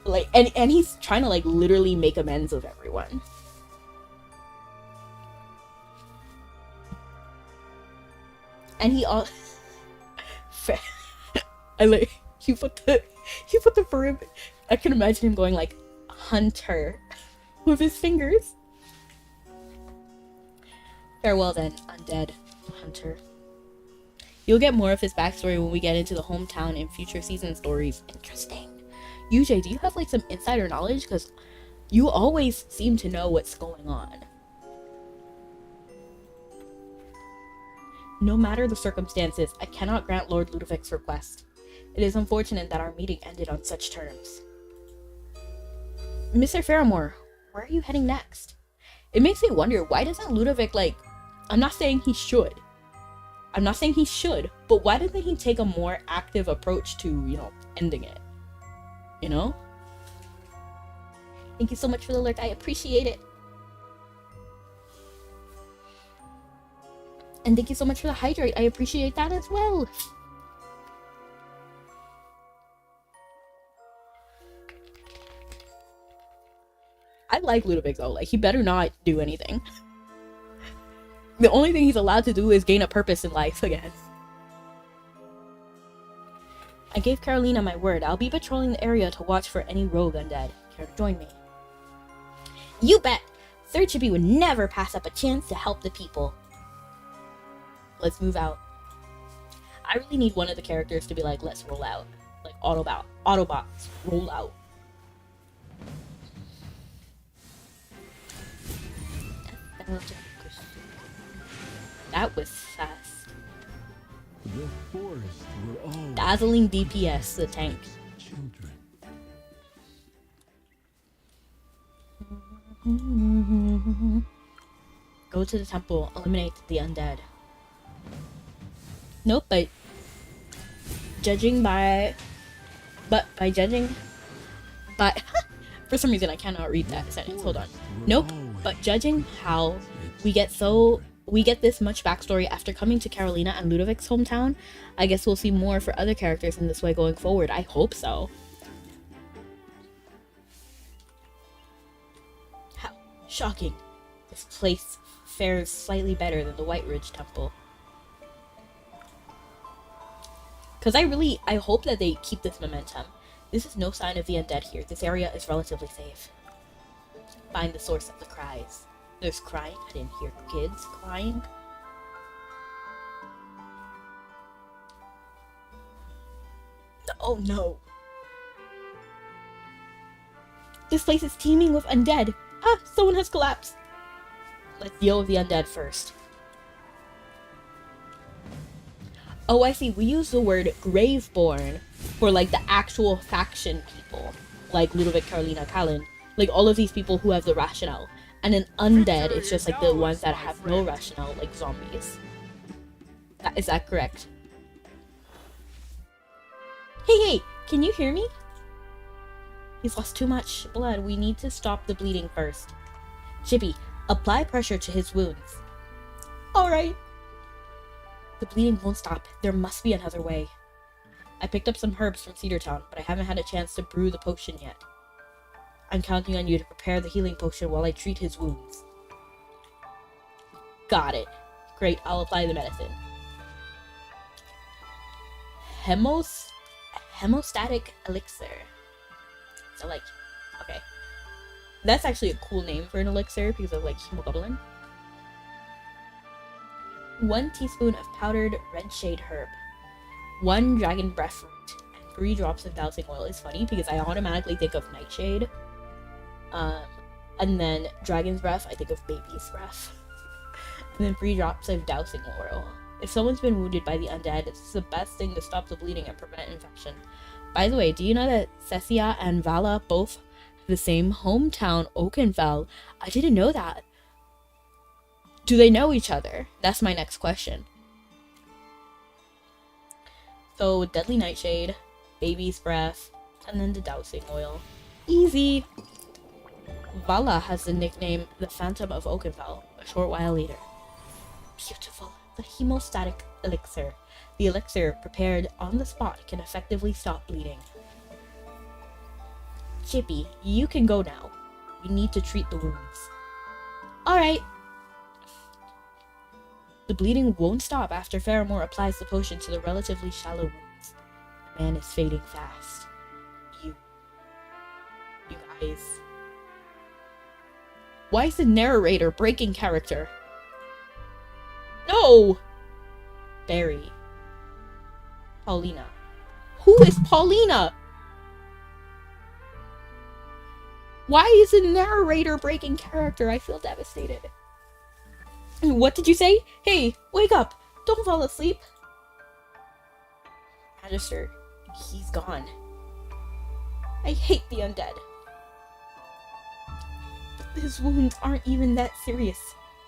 Like, and he's trying to like literally make amends with everyone. And he all I like he put the verb. I can imagine him going like hunter with his fingers. Farewell then, undead hunter. You'll get more of his backstory when we get into the hometown in future season stories. Interesting. UJ, do you have like some insider knowledge? Because you always seem to know what's going on. No matter the circumstances, I cannot grant Lord Ludovic's request. It is unfortunate that our meeting ended on such terms. Mr. Faramore, where are you heading next? It makes me wonder, why doesn't Ludovic like... I'm not saying he should, but why doesn't he take a more active approach to, you know, ending it? You know? Thank you so much for the alert. I appreciate it. And thank you so much for the hydrate. I appreciate that as well. I like Ludovic though. Like, he better not do anything. The only thing he's allowed to do is gain a purpose in life again. I gave Carolina my word. I'll be patrolling the area to watch for any rogue undead. Care to join me? You bet! Third Chippy would never pass up a chance to help the people. Let's move out. I really need one of the characters to be like, let's roll out. Like, Autobots, roll out. That was fast. The forest were all Dazzling DPS, the tank. children. Go to the temple, eliminate the undead. Nope, but for some reason I cannot read that sentence. Hold on. Nope, but judging how we get this much backstory after coming to Carolina and Ludovic's hometown, I guess we'll see more for other characters in this way going forward. I hope so. How shocking. This place fares slightly better than the White Ridge Temple. Because I hope that they keep this momentum. This is no sign of the undead here. This area is relatively safe. Find the source of the cries. There's crying? I didn't hear kids crying. Oh no. This place is teeming with undead. Ah, someone has collapsed. Let's deal with the undead first. Oh, I see. We use the word Graveborn for, like, the actual faction people. Like Ludovic, Carolina, Callan. Like, all of these people who have the rationale. And an undead is just, like, the ones that have no rationale, like zombies. Is that correct? Hey, can you hear me? He's lost too much blood. We need to stop the bleeding first. Chippy, apply pressure to his wounds. Alright. The bleeding won't stop. There must be another way. I picked up some herbs from Cedar Town, but I haven't had a chance to brew the potion yet. I'm counting on you to prepare the healing potion while I treat his wounds. Got it. Great, I'll apply the medicine. Hemostatic elixir. So, like, okay. That's actually a cool name for an elixir because of, like, hemoglobin. 1 teaspoon of powdered red shade herb. 1 dragon breath root. And 3 drops of dowsing oil. It's funny because I automatically think of nightshade. And then dragon's breath, I think of baby's breath. And then 3 drops of dowsing oil. If someone's been wounded by the undead, it's the best thing to stop the bleeding and prevent infection. By the way, do you know that Cecia and Vala both have the same hometown, Oakenfell? I didn't know that. Do they know each other? That's my next question. So, deadly nightshade, baby's breath, and then the dowsing oil. Easy! Vala has the nickname the Phantom of Oakenfell a short while later. Beautiful. The hemostatic elixir. The elixir prepared on the spot can effectively stop bleeding. Chippy, you can go now. We need to treat the wounds. Alright. The bleeding won't stop after Faramore applies the potion to the relatively shallow wounds. The man is fading fast. You guys. Why is the narrator breaking character? No! Barry. Paulina. Who is Paulina? Why is the narrator breaking character? I feel devastated. What did you say? Hey, wake up! Don't fall asleep! Magister, he's gone. I hate the undead. But his wounds aren't even that serious.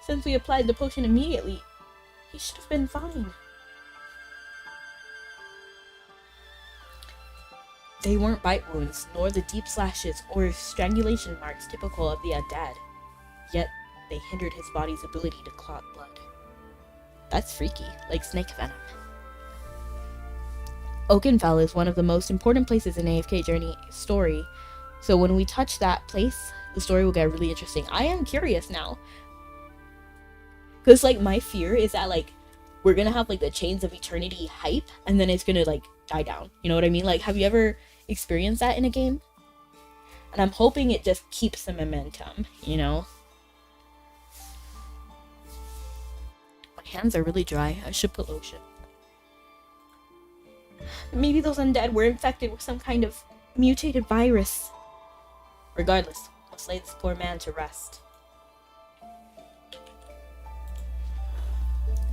Since we applied the potion immediately, he should have been fine. They weren't bite wounds, nor the deep slashes or strangulation marks typical of the undead. Yet, they hindered his body's ability to clot blood. That's freaky, like snake venom. Oakenfell is one of the most important places in AFK Journey story, so when we touch that place, the story will get really interesting. I am curious now. Because, like, my fear is that, like, we're gonna have, like, the Chains of Eternity hype, and then it's gonna, like, die down. You know what I mean? Like, have you ever experienced that in a game? And I'm hoping it just keeps the momentum, you know? My hands are really dry. I should put lotion. Maybe those undead were infected with some kind of mutated virus. Regardless, let's lay this poor man to rest.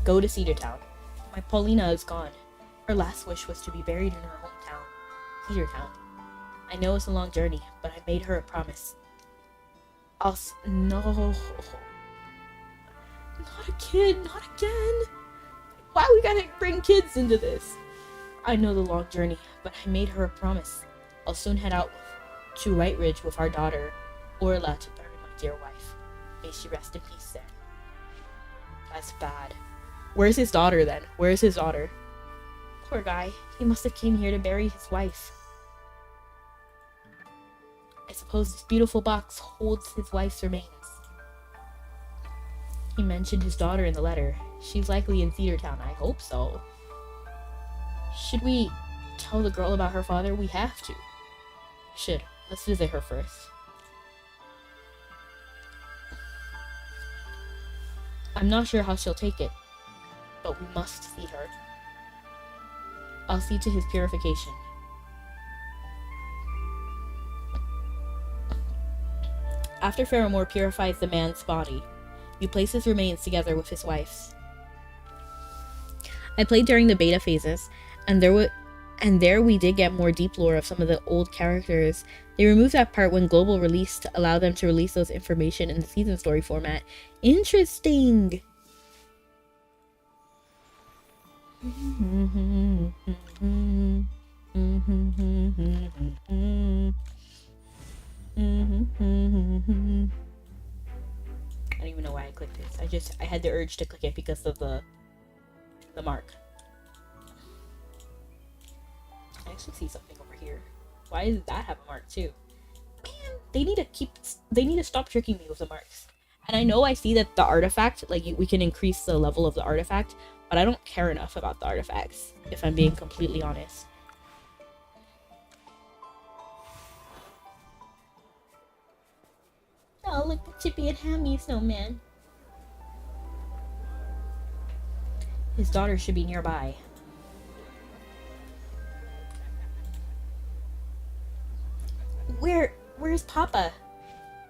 Go to Cedartown. My Paulina is gone. Her last wish was to be buried in her hometown, Cedartown. I know it's a long journey, but I made her a promise. No. Not a kid, not again. Why we gotta bring kids into this? I know the long journey, but I made her a promise. I'll soon head out to White Ridge with our daughter, Orla, to bury my dear wife. May she rest in peace there. That's bad. Where's his daughter then? Where's his daughter? Poor guy. He must have came here to bury his wife. I suppose this beautiful box holds his wife's remains. He mentioned his daughter in the letter. She's likely in Cedartown. I hope so. Should we tell the girl about her father? We have to. Should. Let's visit her first. I'm not sure how she'll take it, but we must see her. I'll see to his purification. After Faramore purifies the man's body, he places remains together with his wife's. I played during the beta phases, and there we did get more deep lore of some of the old characters. They removed that part when Global released to allow them to release those information in the season story format. Interesting! I don't even know why I clicked this. I had the urge to click it because of the mark. I actually see something over here. Why does that have a mark too? Man, they need to stop tricking me with the marks. And I know I see that the artifact, like, we can increase the level of the artifact, but I don't care enough about the artifacts, if I'm being completely honest. Oh, look, the Chippy and Hammy snowman. His daughter should be nearby. Where's Papa?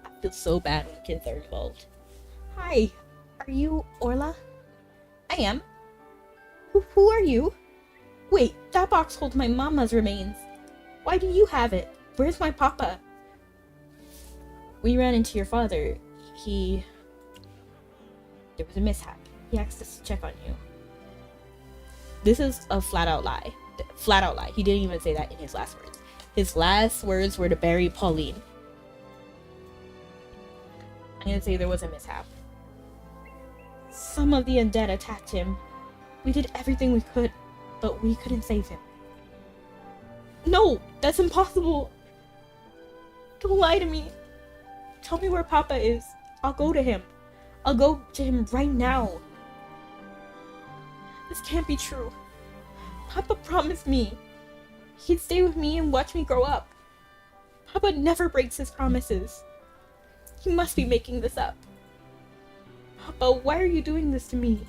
I feel so bad when kids are involved. Hi, are you Orla? I am. Who are you? Wait, that box holds my mama's remains. Why do you have it? Where's my papa? We ran into your father. He There was a mishap. He asked us to check on you. This is a flat out lie. Flat out lie. He didn't even say that in his last words. His last words were to bury Pauline. I'm gonna say there was a mishap. Some of the undead attacked him. We did everything we could, but we couldn't save him. No, that's impossible. Don't lie to me. Tell me where Papa is. I'll go to him. I'll go to him right now. This can't be true. Papa promised me he'd stay with me and watch me grow up. Papa never breaks his promises. You must be making this up. Papa, why are you doing this to me?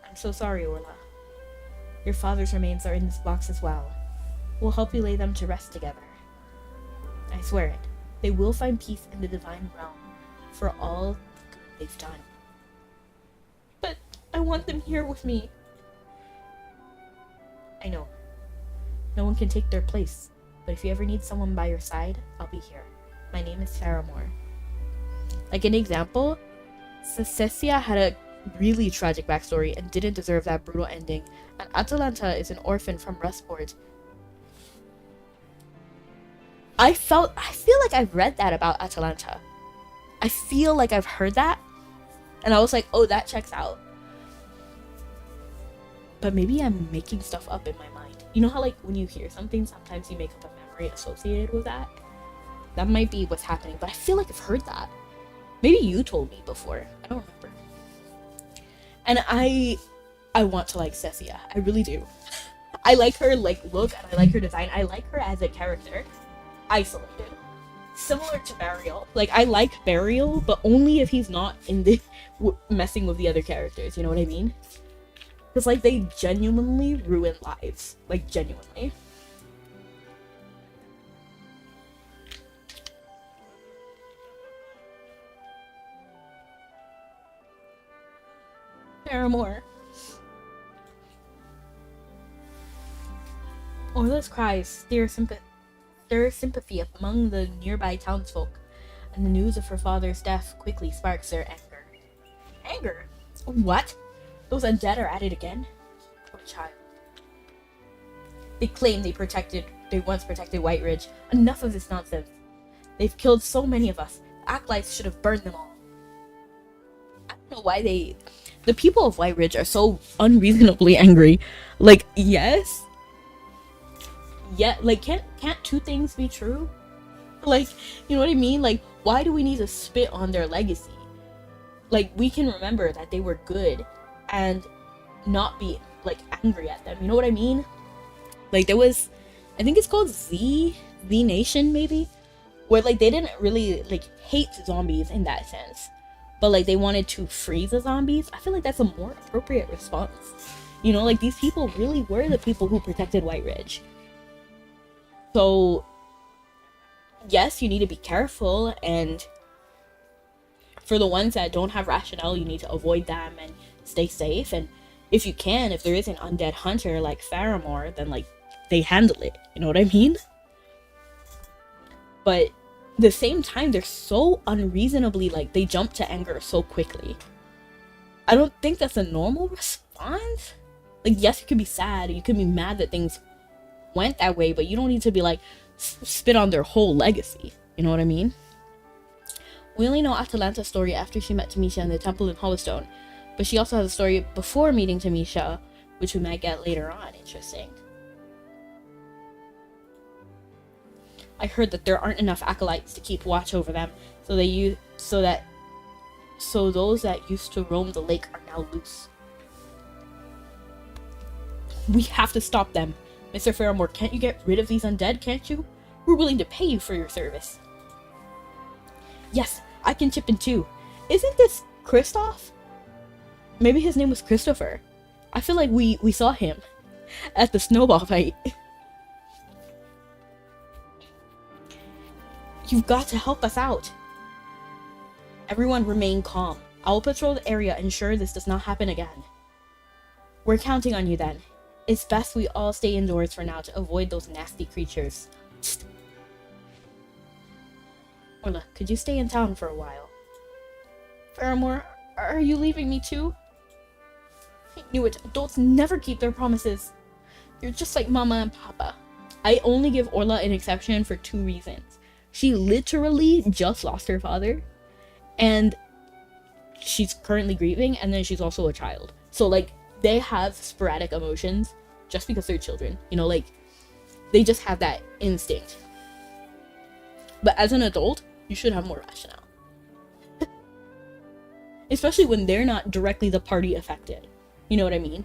I'm so sorry, Orla. Your father's remains are in this box as well. We'll help you lay them to rest together. I swear it. They will find peace in the divine realm for all the good they've done. But I want them here with me. I know. No one can take their place, but if you ever need someone by your side, I'll be here. My name is Faramore. Like an example, Cecia had a really tragic backstory and didn't deserve that brutal ending, and Atalanta is an orphan from Rustport. I feel like I've read that about Atalanta. I feel like I've heard that, and I was like, oh, that checks out. But maybe I'm making stuff up in my mind. You know how like when you hear something, sometimes you make up a memory associated with that? That might be what's happening, but I feel like I've heard that. Maybe you told me before. I don't remember. And I want to like Cecia. I really do. I like her like look and I like her design. I like her as a character. Isolated. Similar to Burial. Like I like Burial, but only if he's not in the messing with the other characters. You know what I mean? Because like they genuinely ruin lives. Like genuinely. Paramore. Orla's cries stir sympathy among the nearby townsfolk, and the news of her father's death quickly sparks their anger. Anger? What? Those undead are at it again? Poor child. They claim they once protected White Ridge. Enough of this nonsense. They've killed so many of us. The acolytes should have burned them all. I don't know why the people of White Ridge are so unreasonably angry. Like, yes. Yeah, like, can't two things be true? Like, you know what I mean? Like, why do we need to spit on their legacy? Like, we can remember that they were good and not be, like, angry at them. You know what I mean? Like, there was, I think it's called Z Nation, maybe? Where, like, they didn't really, like, hate zombies in that sense. But, like, they wanted to free the zombies. I feel like that's a more appropriate response. You know, like, these people really were the people who protected White Ridge. So, yes, you need to be careful, and for the ones that don't have rationale, you need to avoid them and stay safe. And if you can, if there is an undead hunter like Faramore, then, like, they handle it. You know what I mean? But at the same time, they're so unreasonably, like, they jump to anger so quickly. I don't think that's a normal response. Like, yes, you could be sad, you could be mad that things went that way, but you don't need to be like spit on their whole legacy. You know what I mean? We only know Atalanta's story after she met Tamisha in the temple in Hollowstone, but she also has a story before meeting Tamisha, which we might get later on. Interesting. I heard that there aren't enough acolytes to keep watch over them, so those that used to roam the lake are now loose. We have to stop them. Mr. Faramore, can't you get rid of these undead, can't you? We're willing to pay you for your service. Yes, I can chip in too. Isn't this Kristoff? Maybe his name was Christopher. I feel like we saw him at the snowball fight. You've got to help us out. Everyone remain calm. I will patrol the area and ensure this does not happen again. We're counting on you then. It's best we all stay indoors for now to avoid those nasty creatures. Psst. Orla, could you stay in town for a while? Faramore, Are you leaving me too? I knew it. Adults never keep their promises. You're just like Mama and Papa. I only give Orla an exception for 2 reasons. She literally just lost her father, and she's currently grieving, and then she's also a child. So, like, they have sporadic emotions just because they're children. You know, like, they just have that instinct. But as an adult, you should have more rationale. Especially when they're not directly the party affected. You know what I mean?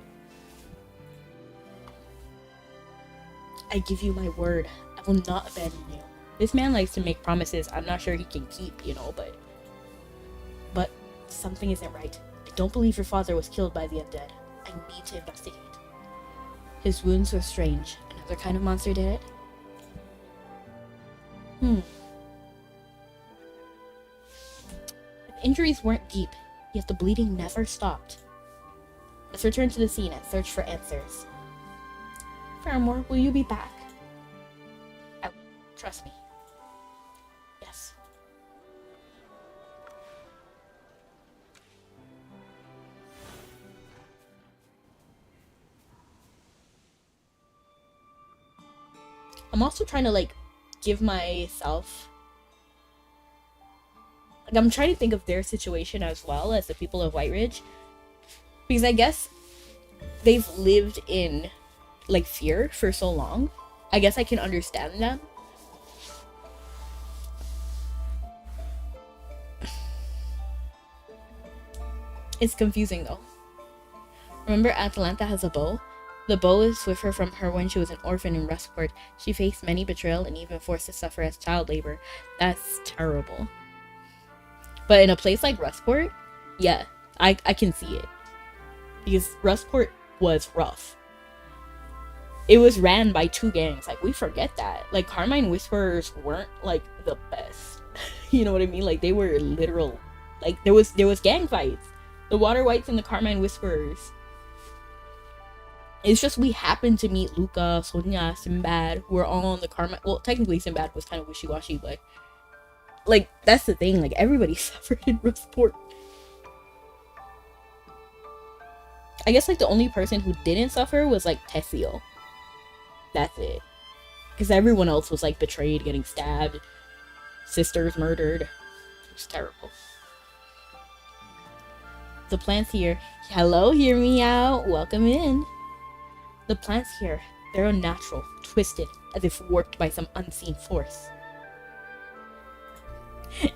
I give you my word. I will not abandon you. This man likes to make promises I'm not sure he can keep, you know, but something isn't right. I don't believe your father was killed by the undead. I need to investigate. His wounds were strange. Another kind of monster did it? If injuries weren't deep, yet the bleeding never stopped. Let's return to the scene and search for answers. Faramore, will you be back? I will. Trust me. Yes. I'm also trying to, like, give myself... Like, I'm trying to think of their situation as well as the people of White Ridge. Because I guess they've lived in, like, fear for so long. I guess I can understand them. It's confusing, though. Remember Atalanta has a bow? The bow is with her from her when she was an orphan in Rustport. She faced many betrayal and even forced to suffer as child labor. That's terrible. But in a place like Rustport, yeah, I can see it. Because Rustport was rough. It was ran by 2 gangs. Like, we forget that. Like, Carmine Whisperers weren't, like, the best. You know what I mean? Like, they were literal. Like, there was gang fights. The Water Whites and the Carmine Whisperers. It's just we happened to meet Luca, Sonia, Sinbad, who were all on the Carmine... Well, technically Sinbad was kind of wishy-washy, but... Like, that's the thing. Like, everybody suffered in Rustport. I guess, like, the only person who didn't suffer was, like, Tessio. That's it. Because everyone else was, like, betrayed, getting stabbed, sisters murdered. It was terrible. The plants here. Hello, hear me out. Welcome in. The plants here, they're unnatural, twisted, as if warped by some unseen force.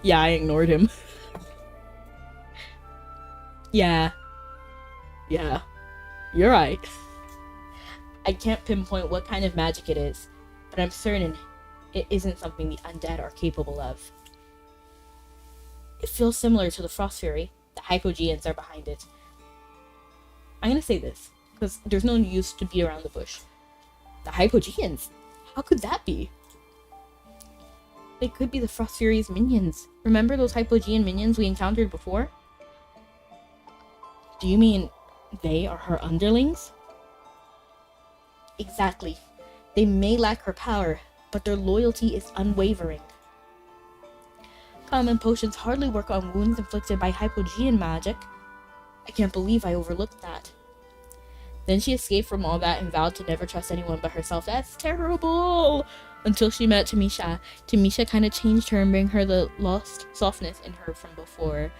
Yeah, I ignored him. Yeah. You're right. I can't pinpoint what kind of magic it is, but I'm certain it isn't something the undead are capable of. It feels similar to the Frost Fury. The Hypogeans are behind it. I'm gonna say this, because there's no use to be around the bush. The Hypogeans? How could that be? They could be the Frost Fury's minions. Remember those Hypogean minions we encountered before? Do you mean they are her underlings? Exactly. They may lack her power, but their loyalty is unwavering. Common potions hardly work on wounds inflicted by Hypogean magic. I can't believe I overlooked that. Then she escaped from all that and vowed to never trust anyone but herself. That's terrible! Until she met Tamisha. Tamisha kind of changed her and bring her the lost softness in her from before.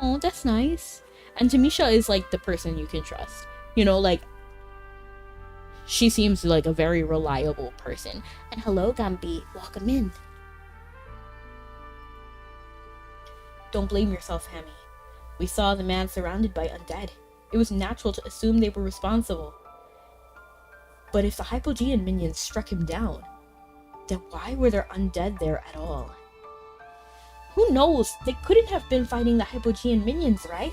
Oh, that's nice. And Tamisha is, like, the person you can trust. You know, like, she seems like a very reliable person. And hello, Gambi. Welcome in. Don't blame yourself, Hammy. We saw the man surrounded by undead. It was natural to assume they were responsible. But if the Hypogean minions struck him down, then why were there undead there at all? Who knows? They couldn't have been fighting the Hypogean minions, right?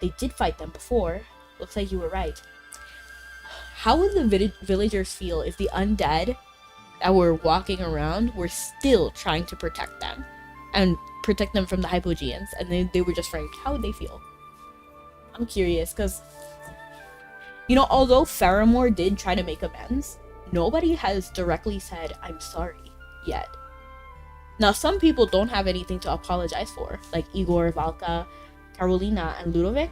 They did fight them before. Looks like you were right. How would the villagers feel if the undead that were walking around were still trying to protect them? And protect them from the Hypogeans, and they were just framed? How would they feel? I'm curious, because, you know, although Faramore did try to make amends, nobody has directly said, I'm sorry, yet. Now, some people don't have anything to apologize for, like Igor, Valka, Carolina, and Ludovic.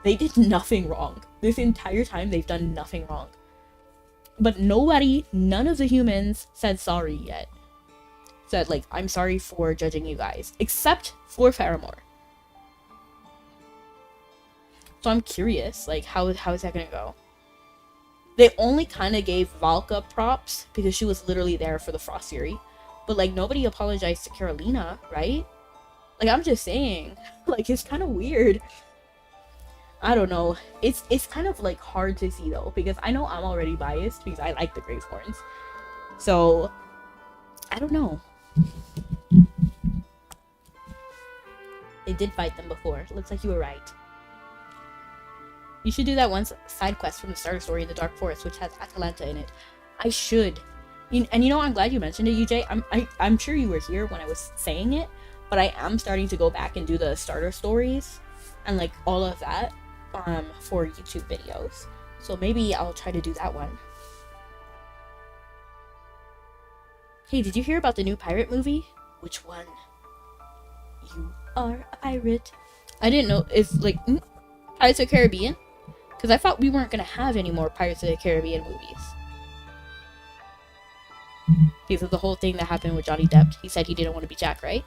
They did nothing wrong. This entire time, they've done nothing wrong. But none of the humans said sorry yet. Said, like, I'm sorry for judging you guys. Except for Faramore. So I'm curious, like, how is that gonna go? They only kind of gave Valka props because she was literally there for the Frost Fury. But, like, nobody apologized to Carolina, right? Like, I'm just saying. Like, it's kind of weird. I don't know. It's kind of, like, hard to see, though. Because I know I'm already biased because I like the Gravehorns. So, I don't know. They did fight them before. Looks like you were right. You should do that one side quest from the starter story in the Dark Forest, which has Atalanta in it. I should. And you know, I'm glad you mentioned it, UJ. I'm sure you were here when I was saying it, but I am starting to go back and do the starter stories and like all of that for YouTube videos. So maybe I'll try to do that one. Hey, did you hear about the new pirate movie? Which one? You are a pirate. I didn't know. It's like Pirates of the Caribbean? Because I thought we weren't going to have any more Pirates of the Caribbean movies. Because of the whole thing that happened with Johnny Depp. He said he didn't want to be Jack, right?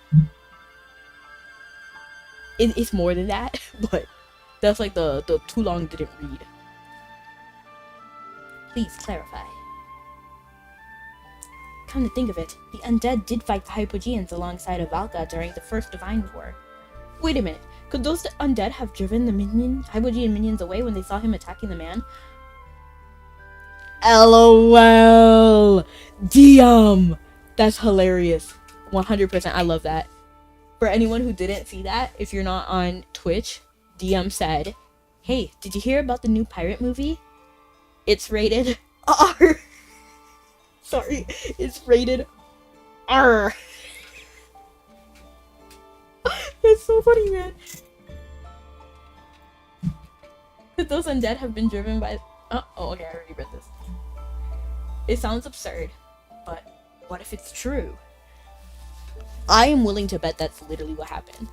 It's more than that, but that's like the too long didn't read. Please clarify. Come to think of it, the undead did fight the Hypogeans alongside of Valka during the First Divine War. Wait a minute, could those undead have driven the Hypogean minions away when they saw him attacking the man? LOL! DM! That's hilarious. 100%, I love that. For anyone who didn't see that, if you're not on Twitch, DM said, hey, did you hear about the new pirate movie? It's rated R. Sorry, it's rated R. That's so funny, man. Could those undead have been driven by... Oh, okay, I already read this. It sounds absurd, but what if it's true? I am willing to bet that's literally what happened.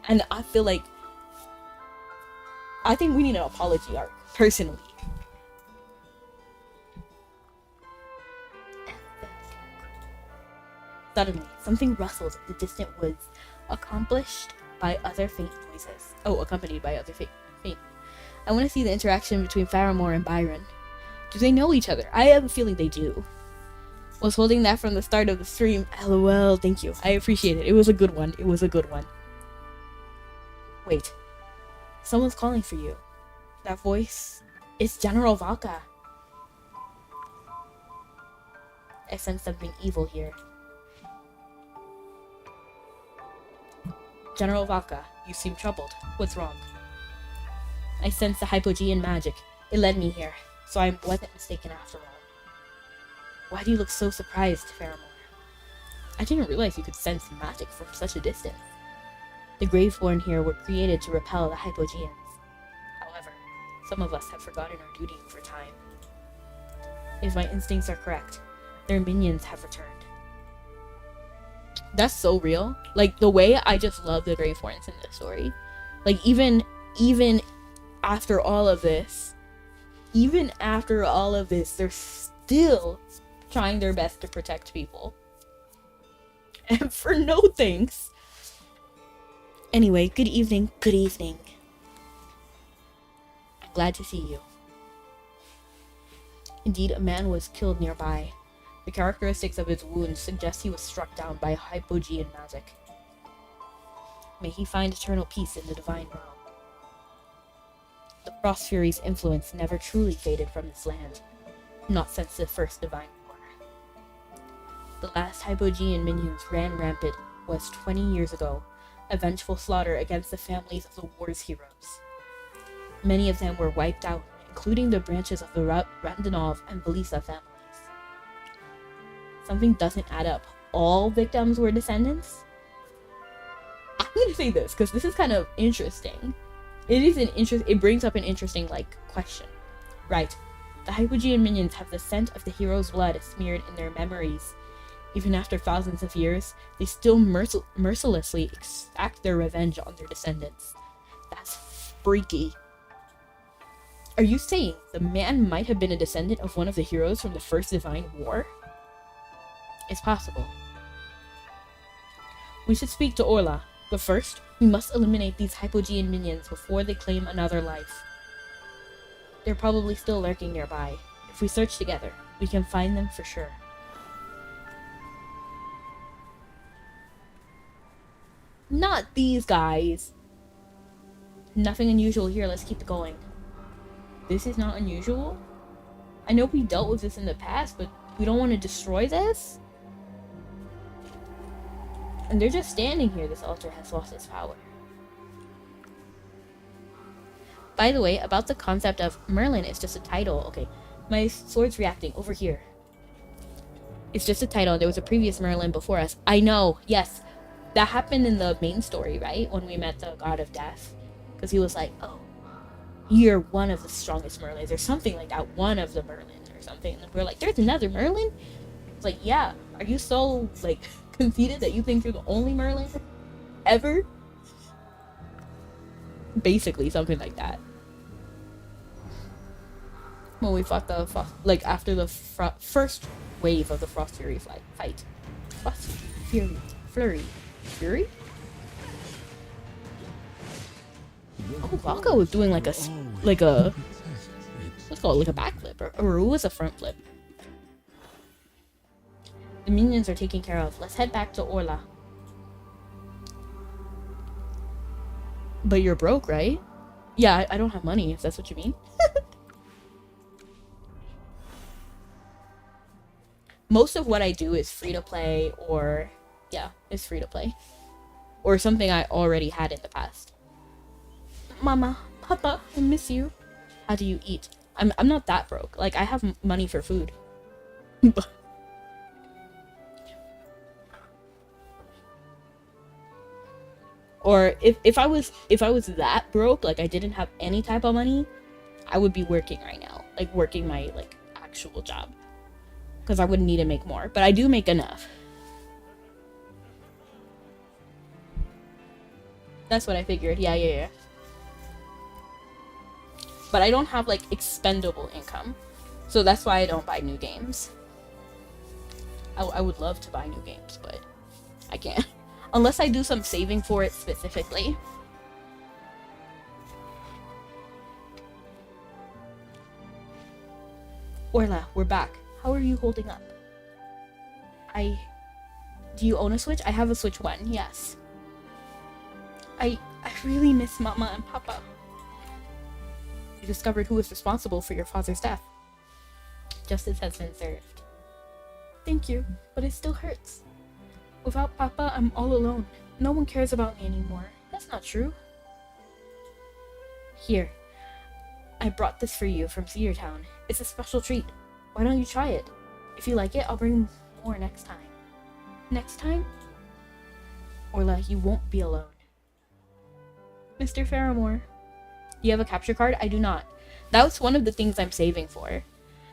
And I feel like... I think we need an apology arc, personally. Suddenly, something rustled in the distant woods, accompanied by other faint noises. I want to see the interaction between Faramore and Byron. Do they know each other? I have a feeling they do. Was holding that from the start of the stream. LOL, thank you. I appreciate it. It was a good one. Wait. Someone's calling for you. That voice? It's General Valka. I sense something evil here. General Valka, you seem troubled. What's wrong? I sense the Hypogean magic. It led me here, so I wasn't mistaken after all. Why do you look so surprised, Faramore? I didn't realize you could sense magic from such a distance. The Graveborn here were created to repel the Hypogeans. However, some of us have forgotten our duty over time. If my instincts are correct, their minions have returned. That's so real. Like, the way I just love the Graveborns in this story. Like, even after all of this, they're still trying their best to protect people. And for no thanks. Anyway, good evening. I'm glad to see you. Indeed, a man was killed nearby. The characteristics of his wounds suggest he was struck down by Hypogean magic. May he find eternal peace in the divine realm. The Frost Fury's influence never truly faded from this land, not since the First Divine War. The last Hypogean minions ran rampant was 20 years ago, a vengeful slaughter against the families of the war's heroes. Many of them were wiped out, including the branches of the Randonov and Belisa families. Something doesn't add up. All victims were descendants? I'm gonna say this, because this is kind of interesting. It brings up an interesting, question. Right. The Hypogean minions have the scent of the hero's blood smeared in their memories, Even after thousands of years, they still mercilessly exact their revenge on their descendants. That's freaky. Are you saying the man might have been a descendant of one of the heroes from the First Divine War? It's possible. We should speak to Orla, but first, we must eliminate these Hypogean minions before they claim another life. They're probably still lurking nearby. If we search together, we can find them for sure. Not these guys! Nothing unusual here, let's keep going. This is not unusual? I know we dealt with this in the past, but we don't want to destroy this? And they're just standing here. This altar has lost its power. By the way, about the concept of Merlin, it's just a title. Okay, my sword's reacting over here. It's just a title. There was a previous Merlin before us. I know, yes. That happened in the main story, right? When we met the god of death. Because he was like, oh, you're one of the strongest Merlins. Or something like that. One of the Merlins or something. And we're like, there's another Merlin? It's like, yeah. Are you so, like, conceited that you think you're the only Merlin ever? Basically, something like that. When we fought the like after the first wave of the Frost Fury fight. Frost Fury, Fury. Oh, Valka was doing like a let's call it like a backflip, or it was a front flip. The minions are taken care of. Let's head back to Orla. But you're broke, right? Yeah, I don't have money, if that's what you mean. Most of what I do is free to play, or yeah, it's free to play. Or something I already had in the past. Mama, Papa, I miss you. How do you eat? I'm not that broke. Like, I have money for food. Or if I was that broke, like I didn't have any type of money, I would be working right now. Like working my like actual job. Because I wouldn't need to make more. But I do make enough. That's what I figured. Yeah. But I don't have like expendable income. So that's why I don't buy new games. I would love to buy new games, but I can't. Unless I do some saving for it specifically. Orla, we're back. How are you holding up? Do you own a Switch? I have a Switch 1, yes. I really miss Mama and Papa. You discovered who was responsible for your father's death. Justice has been served. Thank you, but it still hurts. Without Papa, I'm all alone. No one cares about me anymore. That's not true. Here. I brought this for you from Cedar Town. It's a special treat. Why don't you try it? If you like it, I'll bring more next time. Next time? Orla, you won't be alone. Mr. Faramore. You have a capture card? I do not. That's one of the things I'm saving for.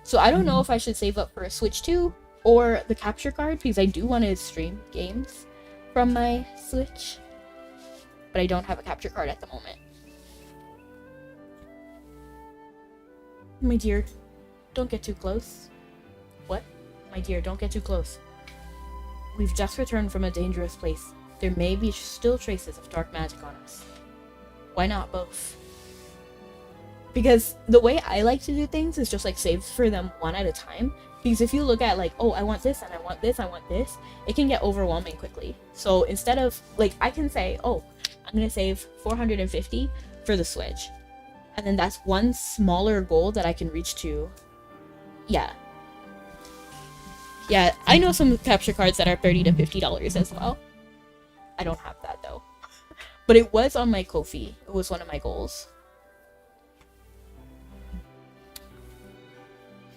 So I don't know if I should save up for a Switch 2 or the capture card, because I do want to stream games from my Switch. But I don't have a capture card at the moment. My dear, don't get too close. What? My dear, don't get too close. We've just returned from a dangerous place. There may be still traces of dark magic on us. Why not both? Because the way I like to do things is just like save for them one at a time. Because if you look at like, oh, I want this and I want this, I want this, it can get overwhelming quickly. So instead of like, I can say, oh, I'm going to save 450 for the Switch. And then that's one smaller goal that I can reach to. Yeah. Yeah, I know some capture cards that are $30 to $50 as well. I don't have that though. But it was on my Ko-fi. It was one of my goals.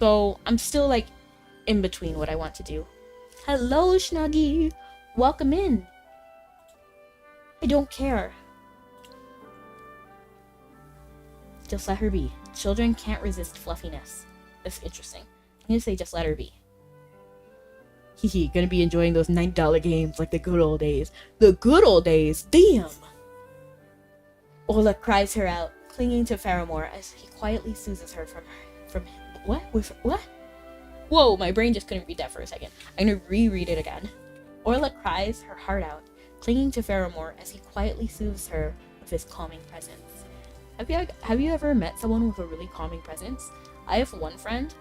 So I'm still like in between what I want to do. Hello, Snuggie. Welcome in. I don't care. Just let her be. Children can't resist fluffiness. That's interesting. I'm gonna say just let her be. Hehe, gonna be enjoying those $9 games like the good old days. The good old days, damn! Ola cries her out, clinging to Faramore as he quietly soothes her from what? What? Whoa, my brain just couldn't read that for a second. I'm gonna reread it again. Orla cries her heart out, clinging to Faramore as he quietly soothes her with his calming presence. Have you ever met someone with a really calming presence? I have one friend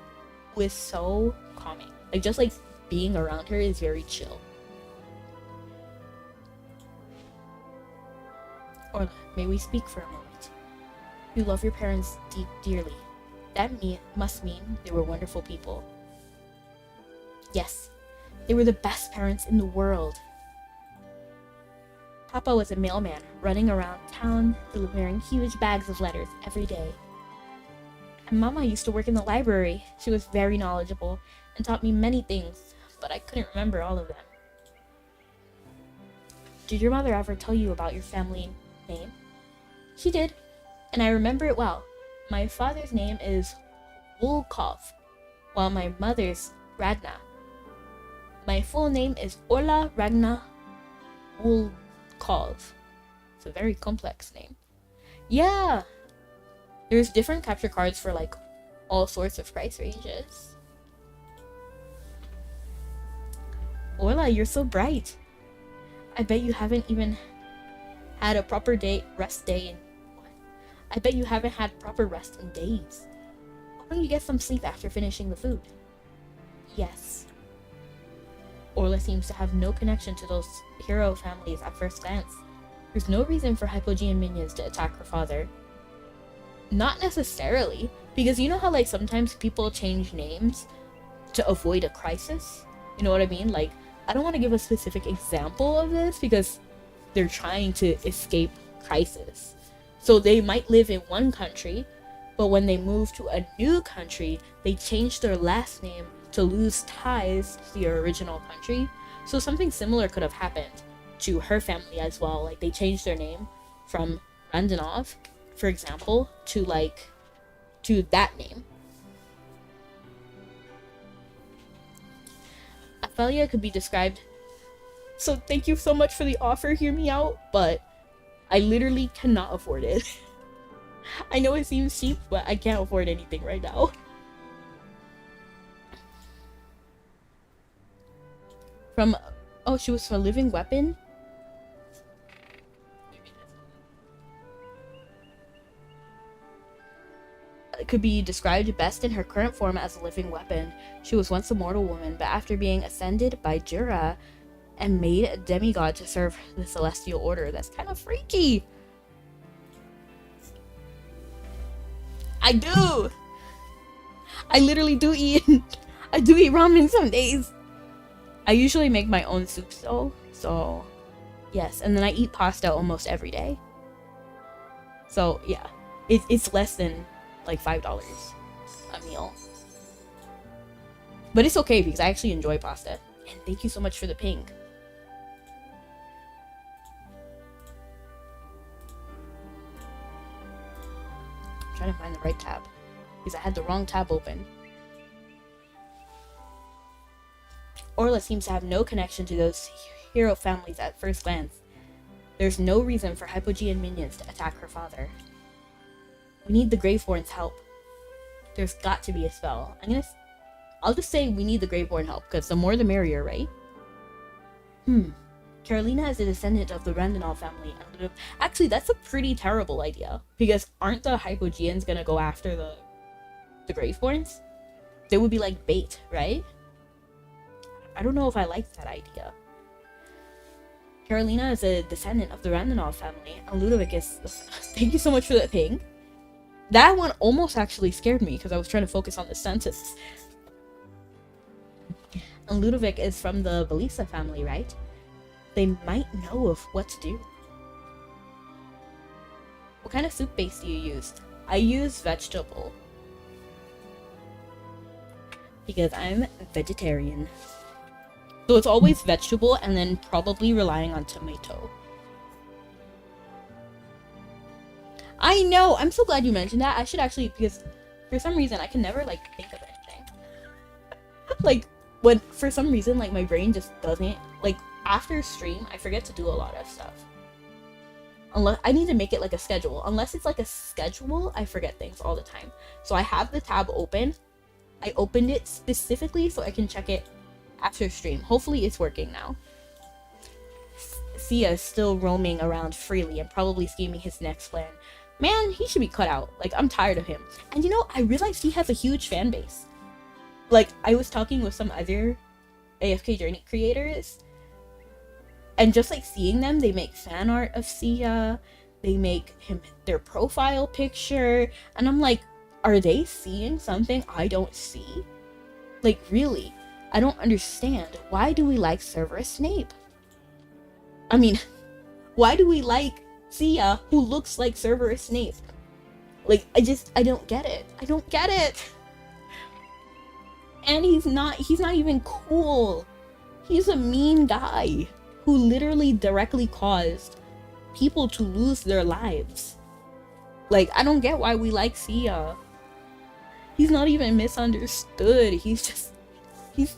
who is so calming. Like, just like being around her is very chill. Orla, may we speak for a moment? You love your parents dearly. That must mean they were wonderful people. Yes, they were the best parents in the world. Papa was a mailman, running around town delivering huge bags of letters every day. And Mama used to work in the library. She was very knowledgeable and taught me many things, but I couldn't remember all of them. Did your mother ever tell you about your family name? She did, and I remember it well. My father's name is Volkov, while my mother's Ragna. My full name is Orla Ragna Volkov. It's a very complex name. Yeah! There's different capture cards for like all sorts of price ranges. Orla, you're so bright. I bet you haven't even had a proper rest day in what? I bet you haven't had proper rest in days. Why don't you get some sleep after finishing the food? Yes. Orla seems to have no connection to those hero families at first glance. There's no reason for Hypogean minions to attack her father. Not necessarily, because you know how like sometimes people change names to avoid a crisis? You know what I mean? Like, I don't want to give a specific example of this because they're trying to escape crisis. So they might live in one country, but when they move to a new country, they change their last name to lose ties to their original country. So something similar could have happened to her family as well. Like, they changed their name from Randanov, for example, to that name. Aphelia could be described. So thank you so much for the offer, hear me out, but I literally cannot afford it. I know it seems cheap, but I can't afford anything right now. She was from a living weapon? It could be described best in her current form as a living weapon. She was once a mortal woman, but after being ascended by Jura and made a demigod to serve the celestial order. That's kind of freaky. I do! I literally do eat. I do eat ramen some days. I usually make my own soups though, so yes, and then I eat pasta almost every day. So yeah, it's less than like $5 a meal. But it's okay because I actually enjoy pasta. And thank you so much for the ping. I'm trying to find the right tab because I had the wrong tab open. Orla seems to have no connection to those hero families at first glance. There's no reason for Hypogean minions to attack her father. We need the Graveborn's help. There's got to be a spell. I'll just say we need the Graveborn help, because the more the merrier, right? Carolina is a descendant of the Randall family. Actually, that's a pretty terrible idea, because aren't the Hypogeans gonna go after the Graveborns? They would be like bait, right? I don't know if I like that idea. Carolina is a descendant of the Randall family, and Ludovic is... Thank you so much for that ping. That one almost actually scared me, because I was trying to focus on the sentence. And Ludovic is from the Belisa family, right? They might know of what to do. What kind of soup base do you use? I use vegetable. Because I'm vegetarian. So it's always vegetable and then probably relying on tomato. I know! I'm so glad you mentioned that. I should actually, because for some reason I can never like think of anything. Like, when for some reason like my brain just doesn't like after stream I forget to do a lot of stuff. Unless I need to make it like a schedule. Unless it's like a schedule, I forget things all the time. So I have the tab open. I opened it specifically so I can check it after stream. Hopefully it's working now. Sia is still roaming around freely and probably scheming his next plan. Man, he should be cut out. Like, I'm tired of him. And you know, I realized he has a huge fan base. Like, I was talking with some other AFK Journey creators, and just like seeing them, they make fan art of Sia, they make him their profile picture, and I'm like, are they seeing something I don't see? Like, really? I don't understand. Why do we like Cerberus Snape? I mean, why do we like Sia who looks like Cerberus Snape? Like, I don't get it. I don't get it. And he's not even cool. He's a mean guy who literally directly caused people to lose their lives. Like, I don't get why we like Sia. He's not even misunderstood. He's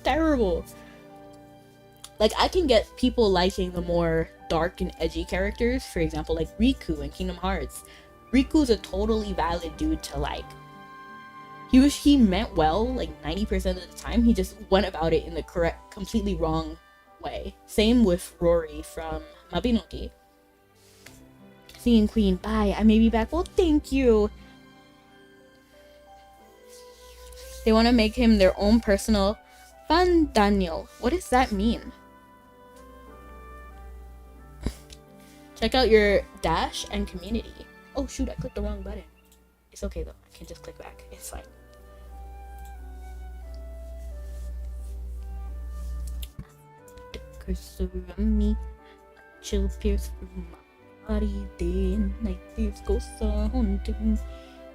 terrible. Like, I can get people liking the more dark and edgy characters, for example, like Riku in Kingdom Hearts. Riku's a totally valid dude to like. He meant well, like 90% of the time. He just went about it in the correct, completely wrong way. Same with Rory from Mabinogi. Seeing Queen, bye. I may be back. Well, thank you. They want to make him their own personal Fan Daniel. What does that mean? Check out your dash and community. Oh shoot, I clicked the wrong button. It's okay though. I can just click back. It's fine. The cursor on me, chill pierce through my body, day and night. This goes on to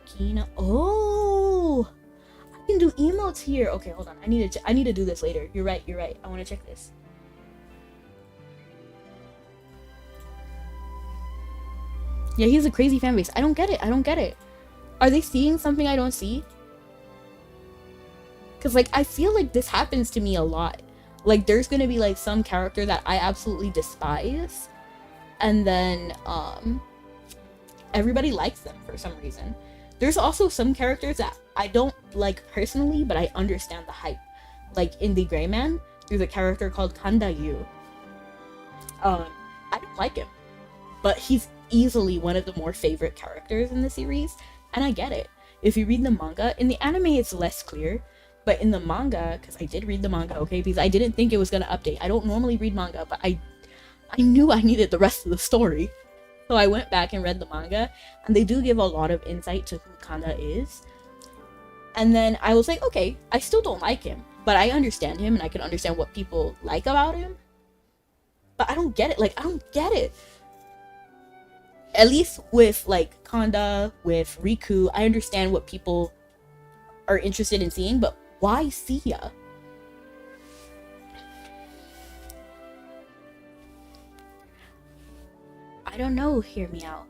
Kina. Oh, I can do emotes here. Okay, hold on. I need to do this later. You're right. I want to check this. Yeah, he's a crazy fan base. I don't get it. Are they seeing something I don't see? Because, like, I feel like this happens to me a lot. Like, there's gonna be, like, some character that I absolutely despise. And then, everybody likes them for some reason. There's also some characters that I don't like personally, but I understand the hype. Like, in The Gray Man, there's a character called Kanda Yu. I don't like him. But he's easily one of the more favorite characters in the series, and I get it. If you read the manga, in the anime it's less clear, but in the manga, because I did read the manga, okay, because I didn't think it was gonna update. I don't normally read manga, but I knew I needed the rest of the story. So I went back and read the manga, and they do give a lot of insight to who Kanda is. And then I was like, okay, I still don't like him, but I understand him, and I can understand what people like about him. But I don't get it. Like, I don't get it. At least with, like, Kanda, with Riku, I understand what people are interested in seeing, but why Sia? I don't know, hear me out.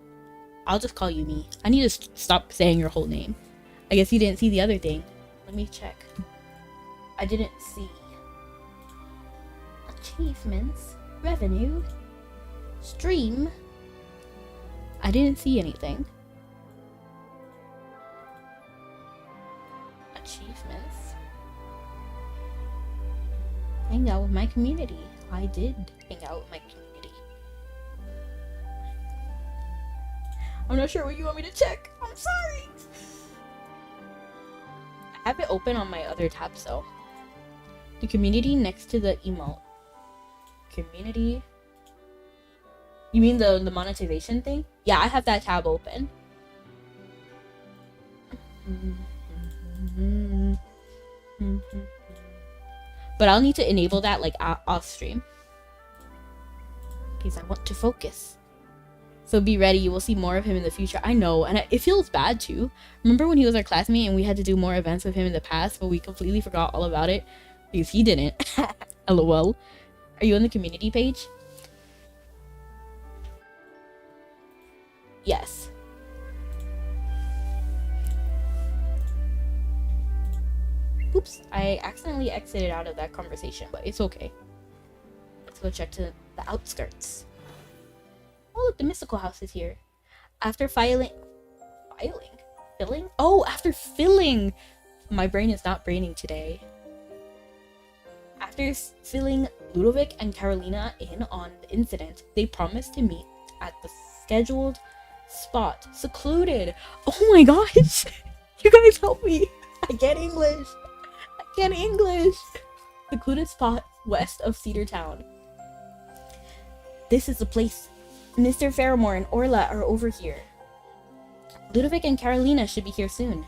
I'll just call you me. I need to stop saying your whole name. I guess you didn't see the other thing. Let me check. I didn't see. Achievements, revenue, stream. I didn't see anything. Achievements. Hang out with my community. I did hang out with my community. I'm not sure what you want me to check. I'm sorry. I have it open on my other tabs though. The community next to the emote. Community. You mean the monetization thing? Yeah, I have that tab open. But I'll need to enable that like off stream. Because I want to focus. So be ready, you will see more of him in the future. I know, and it feels bad too. Remember when he was our classmate and we had to do more events with him in the past, but we completely forgot all about it? Because he didn't. LOL. Are you on the community page? Yes. Oops, I I accidentally exited out of that conversation, but it's okay. Let's go check to the outskirts. Oh, look, the mystical house is here. After filling? Filling? Oh, after filling! My brain is not braining today. After filling Ludovic and Carolina in on the incident, they promised to meet at the scheduled spot. Secluded! Oh my gosh! You guys help me! I get English! I get English! Secluded spot west of Cedar Town. This is the place. Mr. Fairmore and Orla are over here. Ludovic and Carolina should be here soon.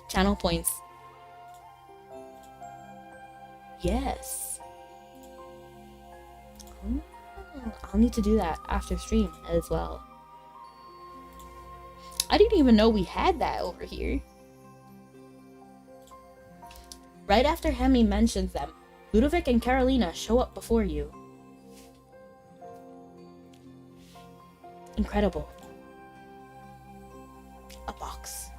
Channel points. Yes. Oh, I'll need to do that after stream as well. I didn't even know we had that over here. Right after Hemi mentions them, Ludovic and Carolina show up before you. Incredible. A box.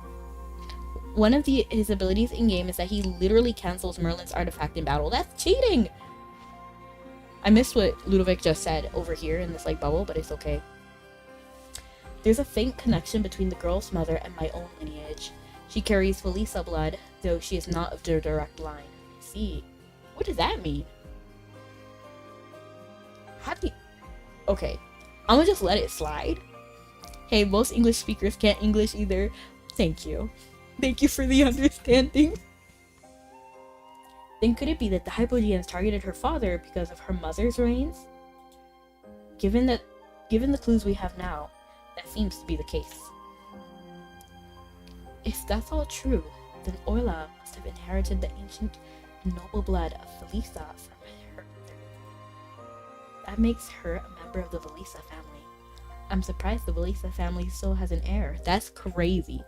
One of his abilities in-game is that he literally cancels Merlin's artifact in battle. That's cheating! I missed what Ludovic just said over here in this bubble, but it's okay. There's a faint connection between the girl's mother and my own lineage. She carries Felisa blood, though she is not of the direct line. See, what does that mean? How do you... Okay, I'm gonna just let it slide. Hey, most English speakers can't English either. Thank you. Thank you for the understanding. Then could it be that the Hypogeans targeted her father because of her mother's reigns? Given the clues we have now, that seems to be the case. If that's all true, then Orla must have inherited the ancient and noble blood of Felisa from her mother. That makes her a member of the Felisa family. I'm surprised the Felisa family still has an heir. That's crazy.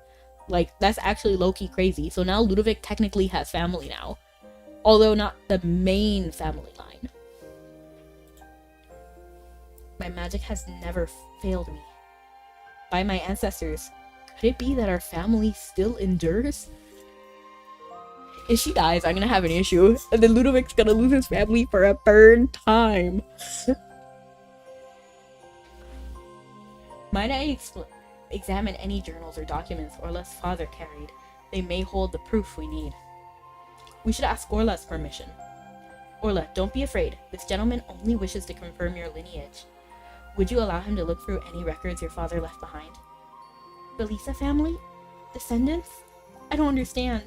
That's actually low-key crazy. So now Ludovic technically has family now. Although not the main family line. My magic has never failed me. By my ancestors, could it be that our family still endures? If she dies, I'm gonna have an issue. And then Ludovic's gonna lose his family for a third time. Might I examine any journals or documents Orla's father carried? They may hold the proof we need. We should ask Orla's permission. Orla, don't be afraid. This gentleman only wishes to confirm your lineage. Would you allow him to look through any records your father left behind? Felisa family? Descendants? I don't understand.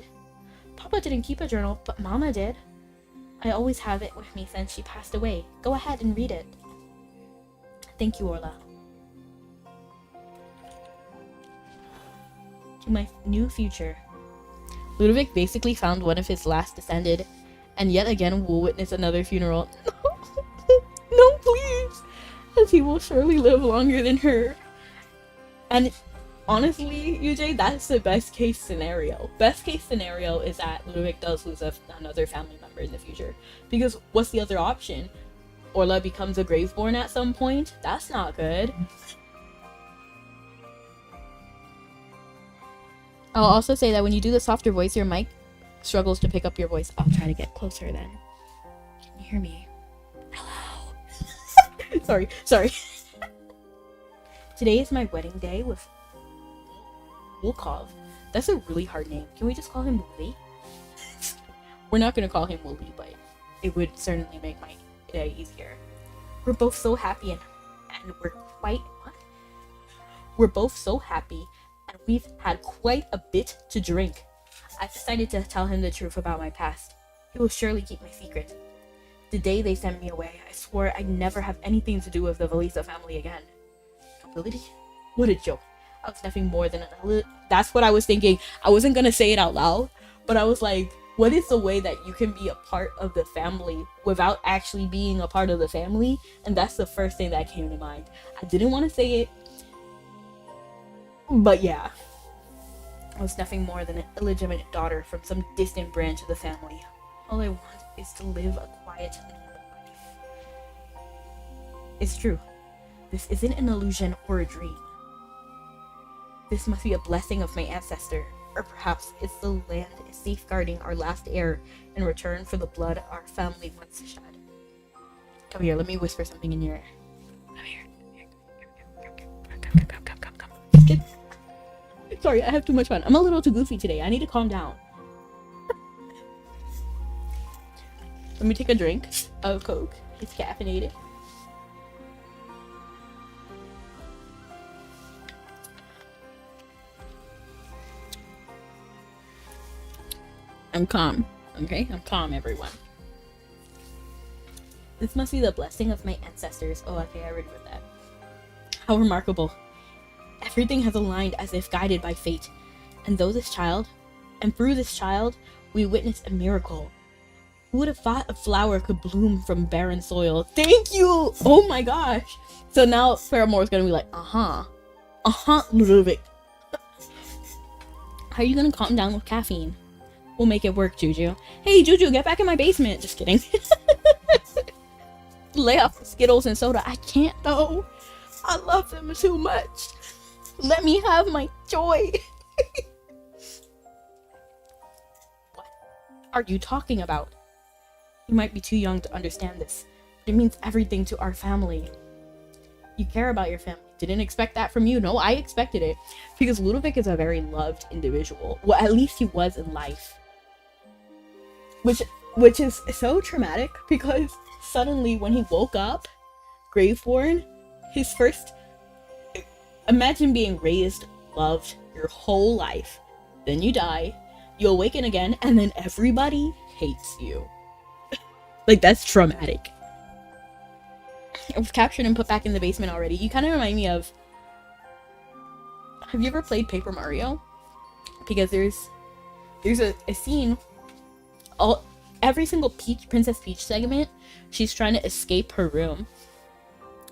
Papa didn't keep a journal, but Mama did. I always have it with me since she passed away. Go ahead and read it. Thank you, Orla. To my new future. Ludovic basically found one of his last descended, and yet again will witness another funeral. No, please! As he will surely live longer than her. And honestly, UJ, that's the best case scenario. Best case scenario is that Ludovic does lose another family member in the future. Because what's the other option? Orla becomes a Graveborn at some point? That's not good. I'll also say that when you do the softer voice, your mic struggles to pick up your voice. I'll try to get closer then. Can you hear me? Hello? Sorry. Today is my wedding day with Volkov. That's a really hard name. Can we just call him Wooly? We're not going to call him Wooly, but it would certainly make my day easier. We're both so happy and we're both so happy. And we've had quite a bit to drink. I decided to tell him the truth about my past. He will surely keep my secret. The day they sent me away, I swore I'd never have anything to do with the Felisa family again. Nobility? What a joke. I was nothing more than that's what I was thinking. I wasn't gonna say it out loud, but I was like, what is the way that you can be a part of the family without actually being a part of the family? And that's the first thing that came to mind. I didn't want to say it, but yeah, I was nothing more than an illegitimate daughter from some distant branch of the family. All I want is to live a quiet, normal life. It's true. This isn't an illusion or a dream. This must be a blessing of my ancestor. Or perhaps it's the land safeguarding our last heir in return for the blood our family once shed. Come here, let me whisper something in your ear. Come here. Come. Sorry, I have too much fun. I'm a little too goofy today. I need to calm down. Let me take a drink of Coke. It's caffeinated. I'm calm. Okay? I'm calm, everyone. This must be the blessing of my ancestors. Oh, okay, I already read that. How remarkable. Everything has aligned as if guided by fate. And through this child, we witness a miracle. Who would have thought a flower could bloom from barren soil? Thank you! Oh my gosh! So now Faramore is gonna be like, Ludovic. How are you gonna calm down with caffeine? We'll make it work, Juju. Hey, Juju, get back in my basement. Just kidding. Lay off the Skittles and soda. I can't, though. I love them too much. Let me have my joy. What are you talking about? You might be too young to understand this, but it means everything to our family. You care about your family. Didn't expect that from you. No, I expected it. Because Ludovic is a very loved individual. Well, at least he was in life. Which is so traumatic, because suddenly when he woke up, Graveborn, his first... Imagine being raised, loved your whole life. Then you die, you awaken again, and then everybody hates you. Like, that's traumatic. I was captured and put back in the basement already. You kind of remind me of... Have you ever played Paper Mario? Because there's a scene... Every single Princess Peach segment, she's trying to escape her room.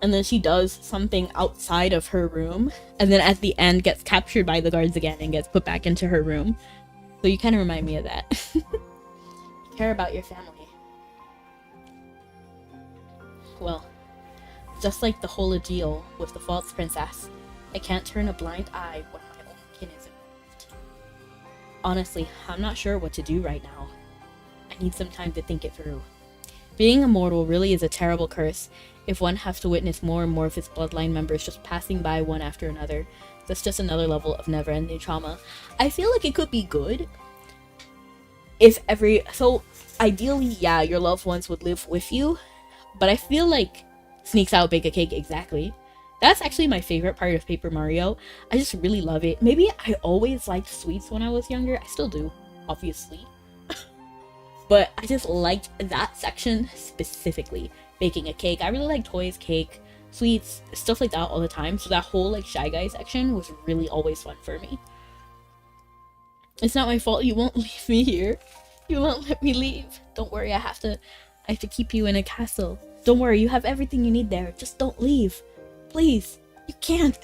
And then she does something outside of her room. And then at the end gets captured by the guards again and gets put back into her room. So you kind of remind me of that. You care about your family. Well, just like the whole deal with the false princess, I can't turn a blind eye when my own kin is involved. Honestly, I'm not sure what to do right now. I need some time to think it through. Being immortal really is a terrible curse if one has to witness more and more of his bloodline members just passing by one after another. That's just another level of never-ending trauma. I feel like it could be good if so ideally, yeah, your loved ones would live with you, but I feel like sneaks out, bake a cake, exactly. That's actually my favorite part of Paper Mario. I just really love it. Maybe I always liked sweets when I was younger. I still do, obviously. But I just liked that section specifically. Baking a cake. I really like toys, cake, sweets, stuff like that all the time. So that whole like Shy Guy section was really always fun for me. It's not my fault you won't leave me here. You won't let me leave. Don't worry, I have to keep you in a castle. Don't worry, you have everything you need there. Just don't leave. Please. You can't.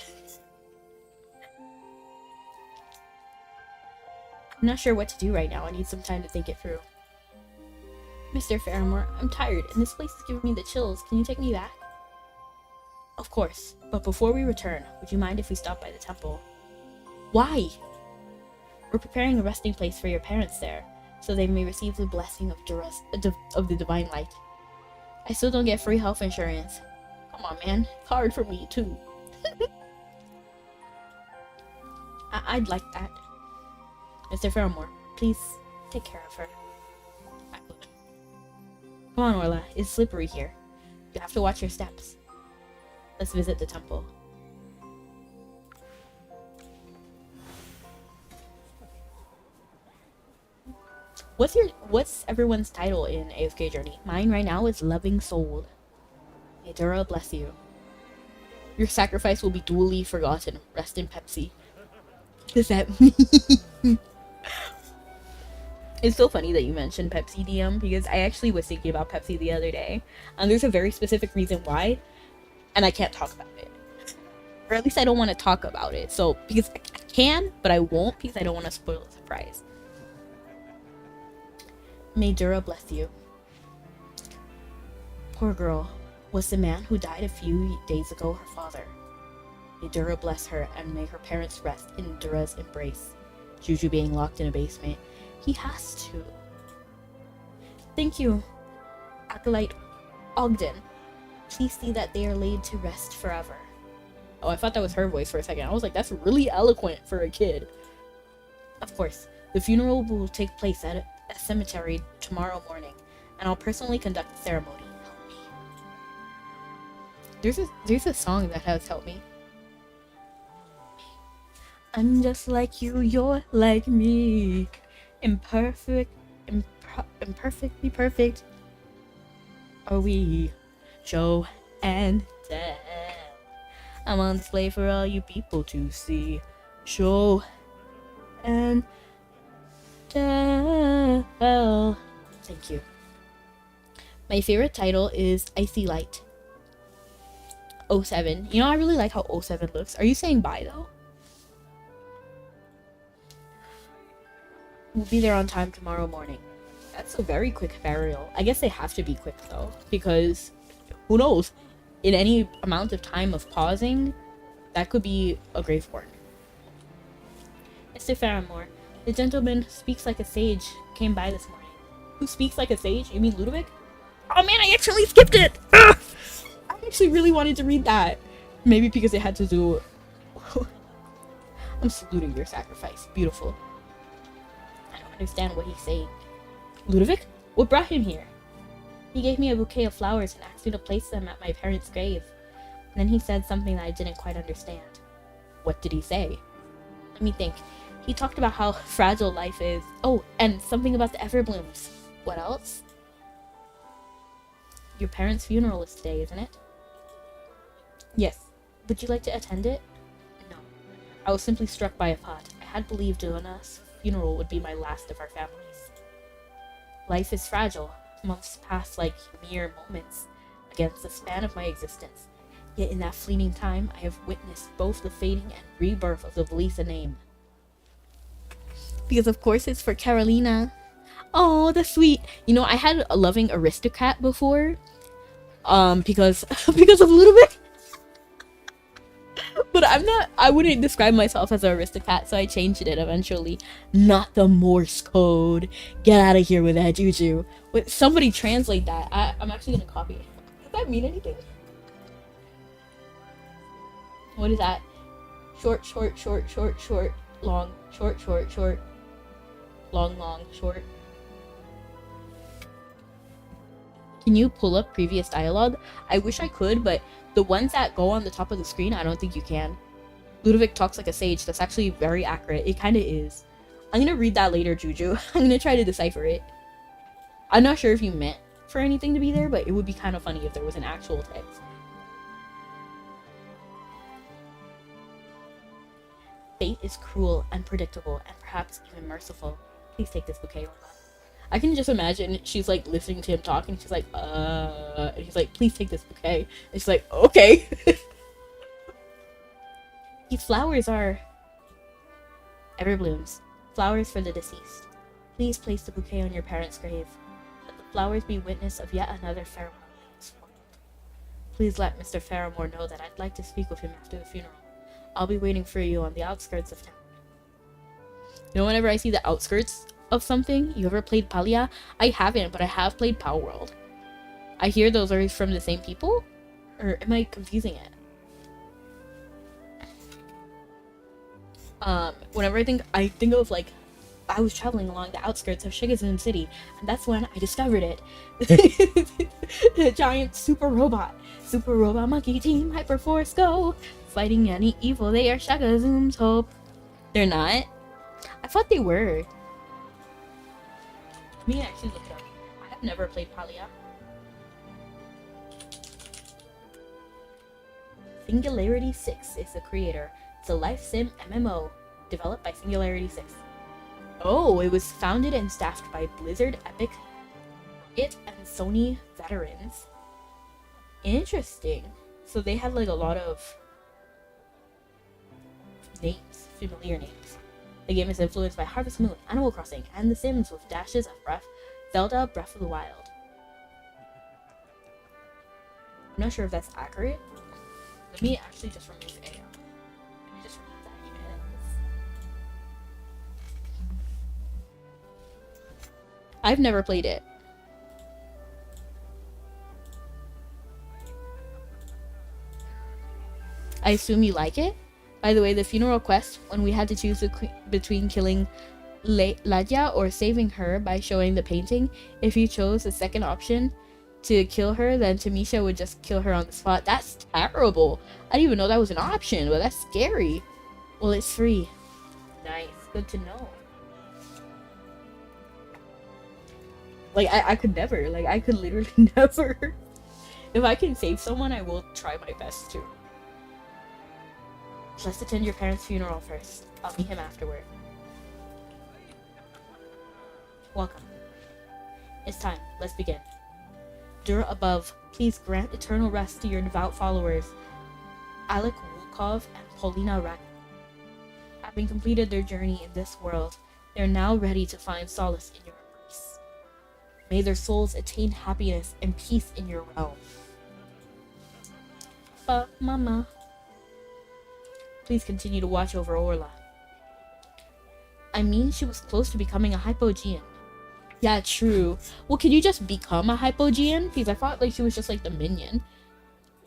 I'm not sure what to do right now. I need some time to think it through. Mr. Faramore, I'm tired, and this place is giving me the chills. Can you take me back? Of course, but before we return, would you mind if we stop by the temple? Why? We're preparing a resting place for your parents there, so they may receive the blessing of the divine light. I still don't get free health insurance. Come on, man. It's hard for me, too. I'd like that. Mr. Faramore, please take care of her. Come on, Orla. It's slippery here. You have to watch your steps. Let's visit the temple. What's everyone's title in AFK Journey? Mine right now is Loving Soul. May Dura bless you. Your sacrifice will be duly forgotten. Rest in Pepsi. What does that mean? It's so funny that you mentioned Pepsi, DM, because I actually was thinking about Pepsi the other day, and there's a very specific reason why, and I can't talk about it. Or at least I don't want to talk about it. So, because I can, but I won't, because I don't want to spoil the surprise. May Dura bless you. Poor girl. Was the man who died a few days ago her father? May Dura bless her, and may her parents rest in Dura's embrace. Juju being locked in a basement. He has to. Thank you, Acolyte Ogden. Please see that they are laid to rest forever. Oh, I thought that was her voice for a second. I was like, that's really eloquent for a kid. Of course, the funeral will take place at a cemetery tomorrow morning, and I'll personally conduct the ceremony. Help me. There's a song that has Help Me. I'm just like you, you're like me. Imperfectly perfect are we. Show and tell. I'm on display for all you people to see. Show and tell. Thank you. My favorite title is Icy Light. 07. You know, I really like how 07 looks. Are you saying bye though? We'll be there on time tomorrow morning. That's a very quick burial. I guess they have to be quick though, because who knows? In any amount of time of pausing, that could be a grave work. Mr. Faramore, the gentleman speaks like a sage came by this morning. Who speaks like a sage? You mean Ludovic? Oh man, I actually skipped it! Ugh! I actually really wanted to read that. Maybe because it had to do... I'm saluting your sacrifice. Beautiful. I don't understand what he's saying. Ludovic? What brought him here? He gave me a bouquet of flowers and asked me to place them at my parents' grave. And then he said something that I didn't quite understand. What did he say? Let me think. He talked about how fragile life is. Oh, and something about the everblooms. What else? Your parents' funeral is today, isn't it? Yes. Would you like to attend it? No. I was simply struck by a thought. I had believed Jonas' funeral would be my last of our families. Life is fragile. Months pass like mere moments against the span of my existence. Yet in that fleeting time, I have witnessed both the fading and rebirth of the Belisa name. Because of course it's for Carolina. Oh, that's sweet. You know, I had a loving aristocrat before. Because of Ludovic. But I wouldn't describe myself as an aristocrat, so I changed it eventually. Not the Morse code. Get out of here with that, Juju. Wait, somebody translate that. I'm actually gonna copy it. Does that mean anything? What is that? Short, short, short, short, short, long, short, short, short, long, long, short. Can you pull up previous dialogue? I wish I could, but the ones that go on the top of the screen, I don't think you can. Ludovic talks like a sage. That's actually very accurate. It kind of is. I'm gonna read that later, Juju. I'm gonna try to decipher it. I'm not sure if you meant for anything to be there, but it would be kind of funny if there was an actual text. Fate is cruel, unpredictable, and perhaps even merciful. Please take this bouquet, Orla. I can just imagine she's like listening to him talk and she's like, and he's like, please take this bouquet. And she's like, okay. These flowers are everblooms, flowers for the deceased. Please place the bouquet on your parents' grave. Let the flowers be witness of yet another farewell in this world. Please let Mr. Faramore know that I'd like to speak with him after the funeral. I'll be waiting for you on the outskirts of town. You know, whenever I see the outskirts of something, you ever played Palia? I haven't, but I have played Power World. I hear those are from the same people? Or am I confusing it? Whenever I think of like, I was traveling along the outskirts of Shigazun City, and that's when I discovered it. A giant super robot monkey team, Hyperforce Go! Fighting any evil, they are Shagazum's hope. They're not? I thought they were. Let me actually look it up. I have never played Palia. Singularity 6 is the creator. It's a life sim MMO developed by Singularity 6. Oh, it was founded and staffed by Blizzard, Epic, and Sony veterans. Interesting. So they had like a lot of names, familiar names. The game is influenced by Harvest Moon, Animal Crossing, and The Sims with dashes of Zelda Breath of the Wild. I'm not sure if that's accurate. Let me actually just remove A. Let me just remove that I've never played it. I assume you like it? By the way, the funeral quest, when we had to choose between killing Ladja or saving her by showing the painting, if you chose the second option to kill her, then Tamisha would just kill her on the spot. That's terrible. I didn't even know that was an option, but that's scary. Well, it's free. Nice. Good to know. Like, I could never. Like, I could literally never. If I can save someone, I will try my best to. Let's attend your parents' funeral first. I'll meet him afterward. Welcome. It's time. Let's begin. Dur above, please grant eternal rest to your devout followers, Alec Volkov and Paulina Rani. Having completed their journey in this world, they are now ready to find solace in your embrace. May their souls attain happiness and peace in your realm. But, Mama, please continue to watch over Orla. I mean, she was close to becoming a hypogean. Yeah, true. Well, can you just become a hypogean? Because I thought like she was just like the minion.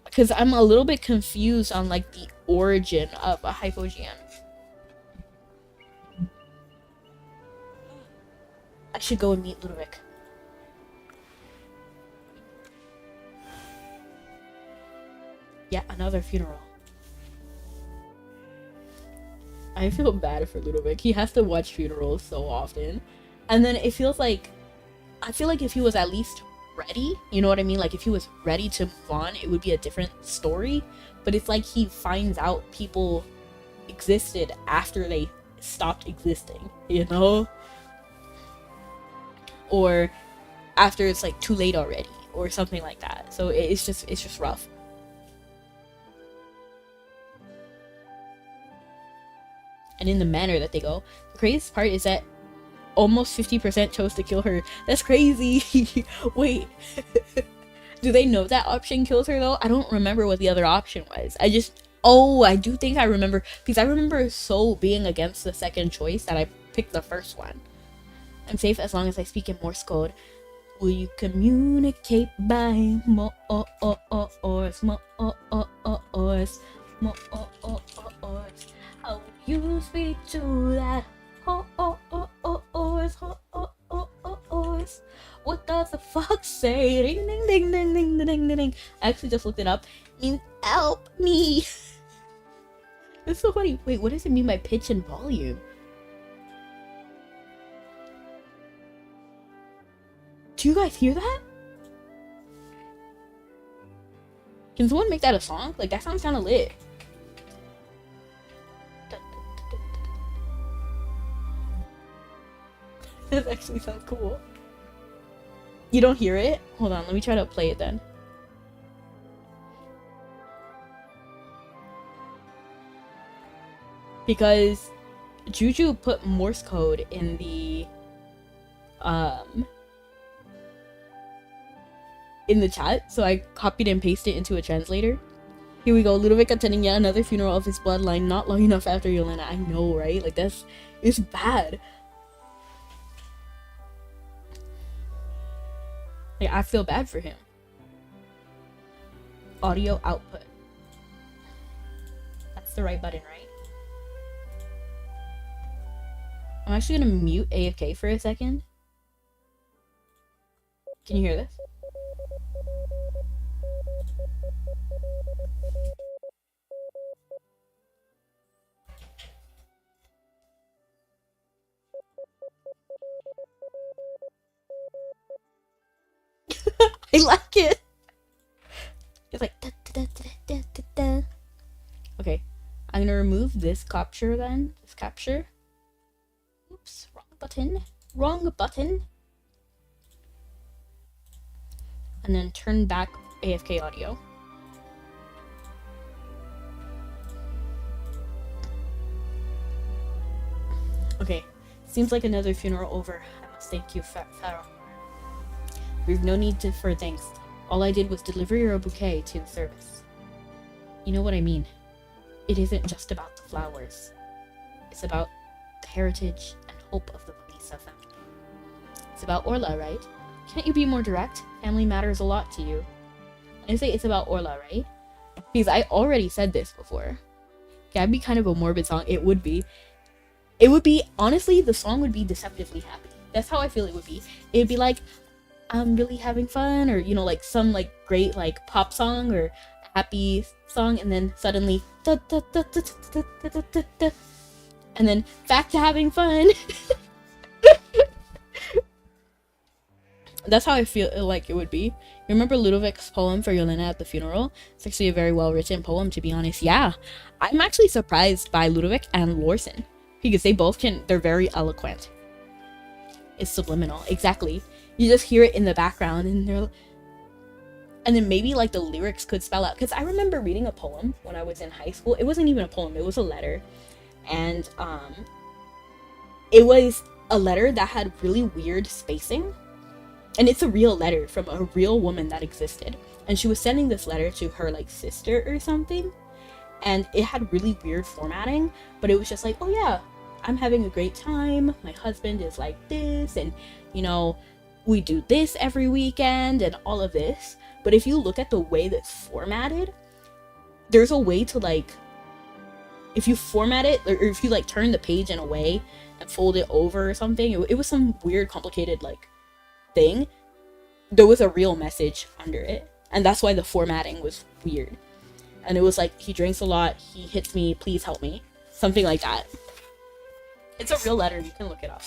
Because I'm a little bit confused on like the origin of a hypogean. I should go and meet Ludovic. Yet another funeral. I feel bad for Ludovic. He has to watch funerals so often. And then it feels like, I feel like if he was at least ready, you know what I mean? Like if he was ready to move on, it would be a different story. But it's like he finds out people existed after they stopped existing, you know? Or after it's like too late already, or something like that. So it's just rough. And in the manner that they go. The craziest part is that almost 50% chose to kill her. That's crazy. Wait. Do they know that option kills her though? I don't remember what the other option was. I do think I remember, because I remember so being against the second choice that I picked the first one. I'm safe as long as I speak in Morse code. Will you communicate by Morse? How will you speak to that horse? What does the fox say? Ding ding ding ding ding ding ding ding. I actually just looked it up. It means help me. It's so funny. Wait, what does it mean by pitch and volume? Do you guys hear that? Can someone make that a song? Like, that sounds kind of lit. That actually sounds cool. You don't hear it? Hold on, let me try to play it then. Because Juju put Morse code in the chat, so I copied and pasted it into a translator. Here we go. Ludovic attending yet another funeral of his bloodline not long enough after Yelena. I know, right? Like, it's bad. Like, I feel bad for him. Audio output. That's the right button, right? I'm actually gonna mute AFK for a second. Can you hear this? I like it. It's like da, da, da, da, da, da. Okay, I'm gonna remove this capture then. This capture. Oops, wrong button. Wrong button. And then turn back AFK audio. Okay, seems like another funeral over. I must thank you, Pharaoh. We've no need for thanks. All I did was deliver your bouquet to the service. You know what I mean. It isn't just about the flowers. It's about the heritage and hope of the Vanessa family. it's about Orla, right? Can't you be more direct? Family matters a lot to you. I say it's about Orla, right? Because I already said this before. That'd be kind of a morbid song. It would be. It would be, honestly, the song would be deceptively happy. That's how I feel it would be. It'd be like, I'm really having fun, or, you know, like some like great like pop song or happy song, and then suddenly, da, da, da, da, da, da, da, da, da, and then back to having fun. That's how I feel like it would be. You remember Ludovic's poem for Yelena at the funeral? It's actually a very well written poem, to be honest. Yeah, I'm actually surprised by Ludovic and Lorson because they're very eloquent. It's subliminal, exactly. You just hear it in the background, and then maybe like the lyrics could spell out. Because I remember reading a poem when I was in high school. It wasn't even a poem; it was a letter, and it was a letter that had really weird spacing. And it's a real letter from a real woman that existed. And she was sending this letter to her like sister or something. And it had really weird formatting. But it was just like, oh yeah, I'm having a great time. My husband is like this. And, you know, we do this every weekend and all of this. But if you look at the way that's formatted, there's a way to like, if you format it, or if you like turn the page in a way and fold it over or something, it was some weird, complicated like thing. There was a real message under it, and that's why the formatting was weird. And it was like, he drinks a lot, he hits me, please help me, something like that. It's a real letter, you can look it up.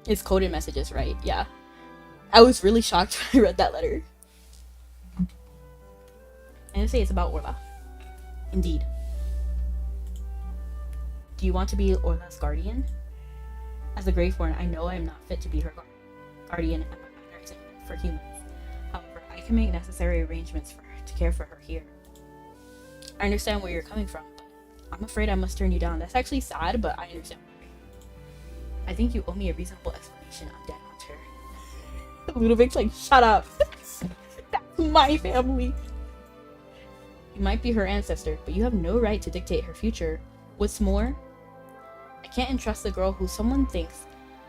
It's coded messages, right? Yeah, I was really shocked when I read that letter. And I say it's about Orla. Indeed. Do you want to be Orla's guardian? As a Graveborn, I know I am not fit to be her guardian, and my manner isn't meant for humans. However, I can make necessary arrangements for her to care for her here. I understand where you're coming from, but I'm afraid I must turn you down. That's actually sad, but I understand why. I think you owe me a reasonable explanation on Dead Hunter. Ludovic's like, shut up. That's my family. You might be her ancestor, but you have no right to dictate her future. What's more, I can't entrust the girl who someone thinks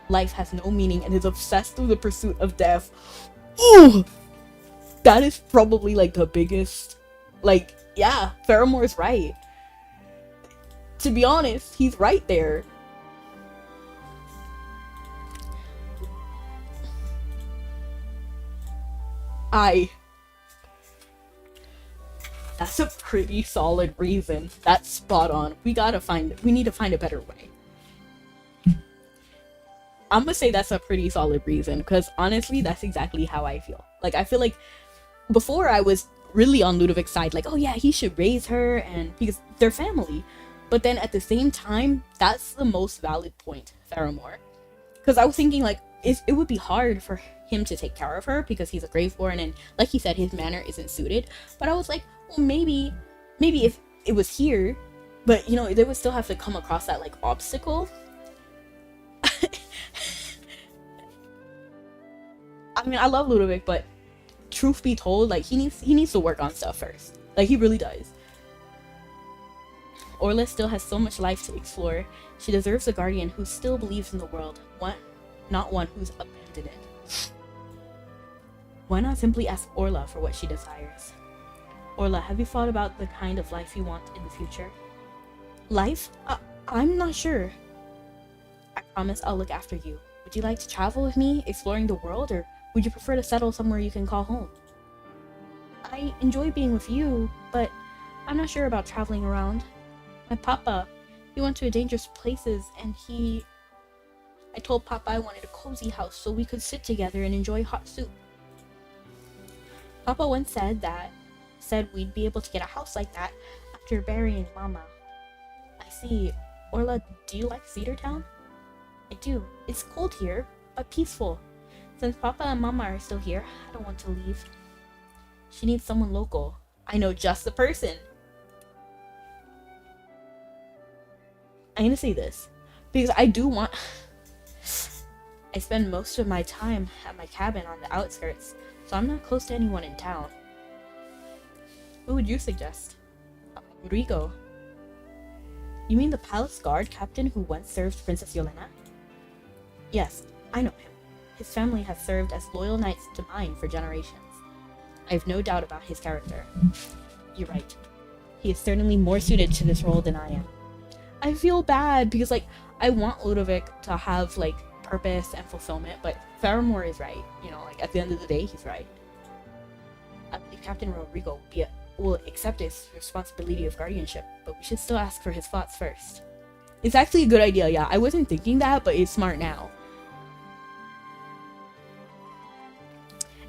life has no meaning and is obsessed with the pursuit of death. Ooh! That is probably like the biggest, like, yeah, Faramore's right. To be honest, he's right there. That's a pretty solid reason. That's spot on. We need to find a better way. I'm gonna say that's a pretty solid reason, because honestly, that's exactly how I feel. Like, I feel like before I was really on Ludovic's side, like, oh yeah, he should raise her, and because they're family. But then at the same time, that's the most valid point, Faramore. Because I was thinking, like, it would be hard for him to take care of her because he's a Graveborn, and like he said, his manner isn't suited. But I was like, well, maybe if it was here, but, you know, they would still have to come across that, like, obstacle. I mean, I love Ludovic, but truth be told, like, he needs to work on stuff first. Like, he really does. Orla still has so much life to explore. She deserves a guardian who still believes in the world, not one who's abandoned it. Why not simply ask Orla for what she desires? Orla, have you thought about the kind of life you want in the future? Life? I'm not sure. I promise I'll look after you. Would you like to travel with me, exploring the world, or would you prefer to settle somewhere you can call home? I enjoy being with you, but I'm not sure about traveling around. My papa, he went to dangerous places, and I told Papa I wanted a cozy house so we could sit together and enjoy hot soup. Papa once said we'd be able to get a house like that after burying Mama. I see. Orla, do you like Cedartown? I do. It's cold here, but peaceful. Since Papa and Mama are still here, I don't want to leave. She needs someone local. I know just the person. I'm gonna say this, because I spend most of my time at my cabin on the outskirts, so I'm not close to anyone in town. Who would you suggest? Rodrigo. You mean the palace guard captain who once served Princess Yelena? Yes, I know him. His family has served as loyal knights to mine for generations. I have no doubt about his character. You're right. He is certainly more suited to this role than I am. I feel bad because, like, I want Ludovic to have, like, purpose and fulfillment, but Faramore is right. You know, like, at the end of the day, he's right. I believe Captain Rodrigo will accept his responsibility of guardianship, but we should still ask for his thoughts first. It's actually a good idea, yeah. I wasn't thinking that, but it's smart now.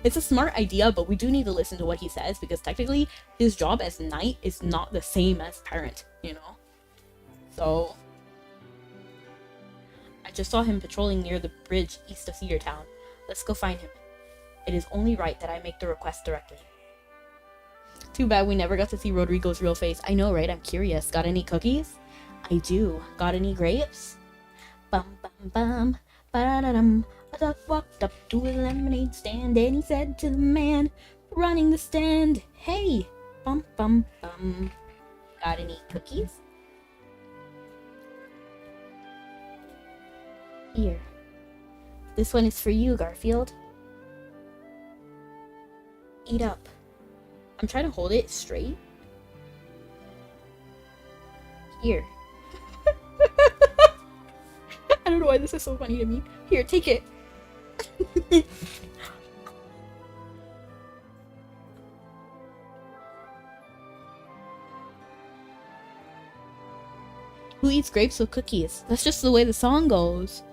It's a smart idea, but we do need to listen to what he says, because technically his job as knight is not the same as parent, you know? So, I just saw him patrolling near the bridge east of Cedar Town. Let's go find him. It is only right that I make the request directly. Too bad we never got to see Rodrigo's real face. I know, right? I'm curious. Got any cookies? I do. Got any grapes? Bum bum bum. Ba-da-dum. A duck walked up to a lemonade stand and he said to the man running the stand, "Hey, bum bum bum. Got any cookies?" Here. This one is for you, Garfield. Eat up. I'm trying to hold it straight. Here. I don't know why this is so funny to me. Here, take it. Who eats grapes with cookies? That's just the way the song goes.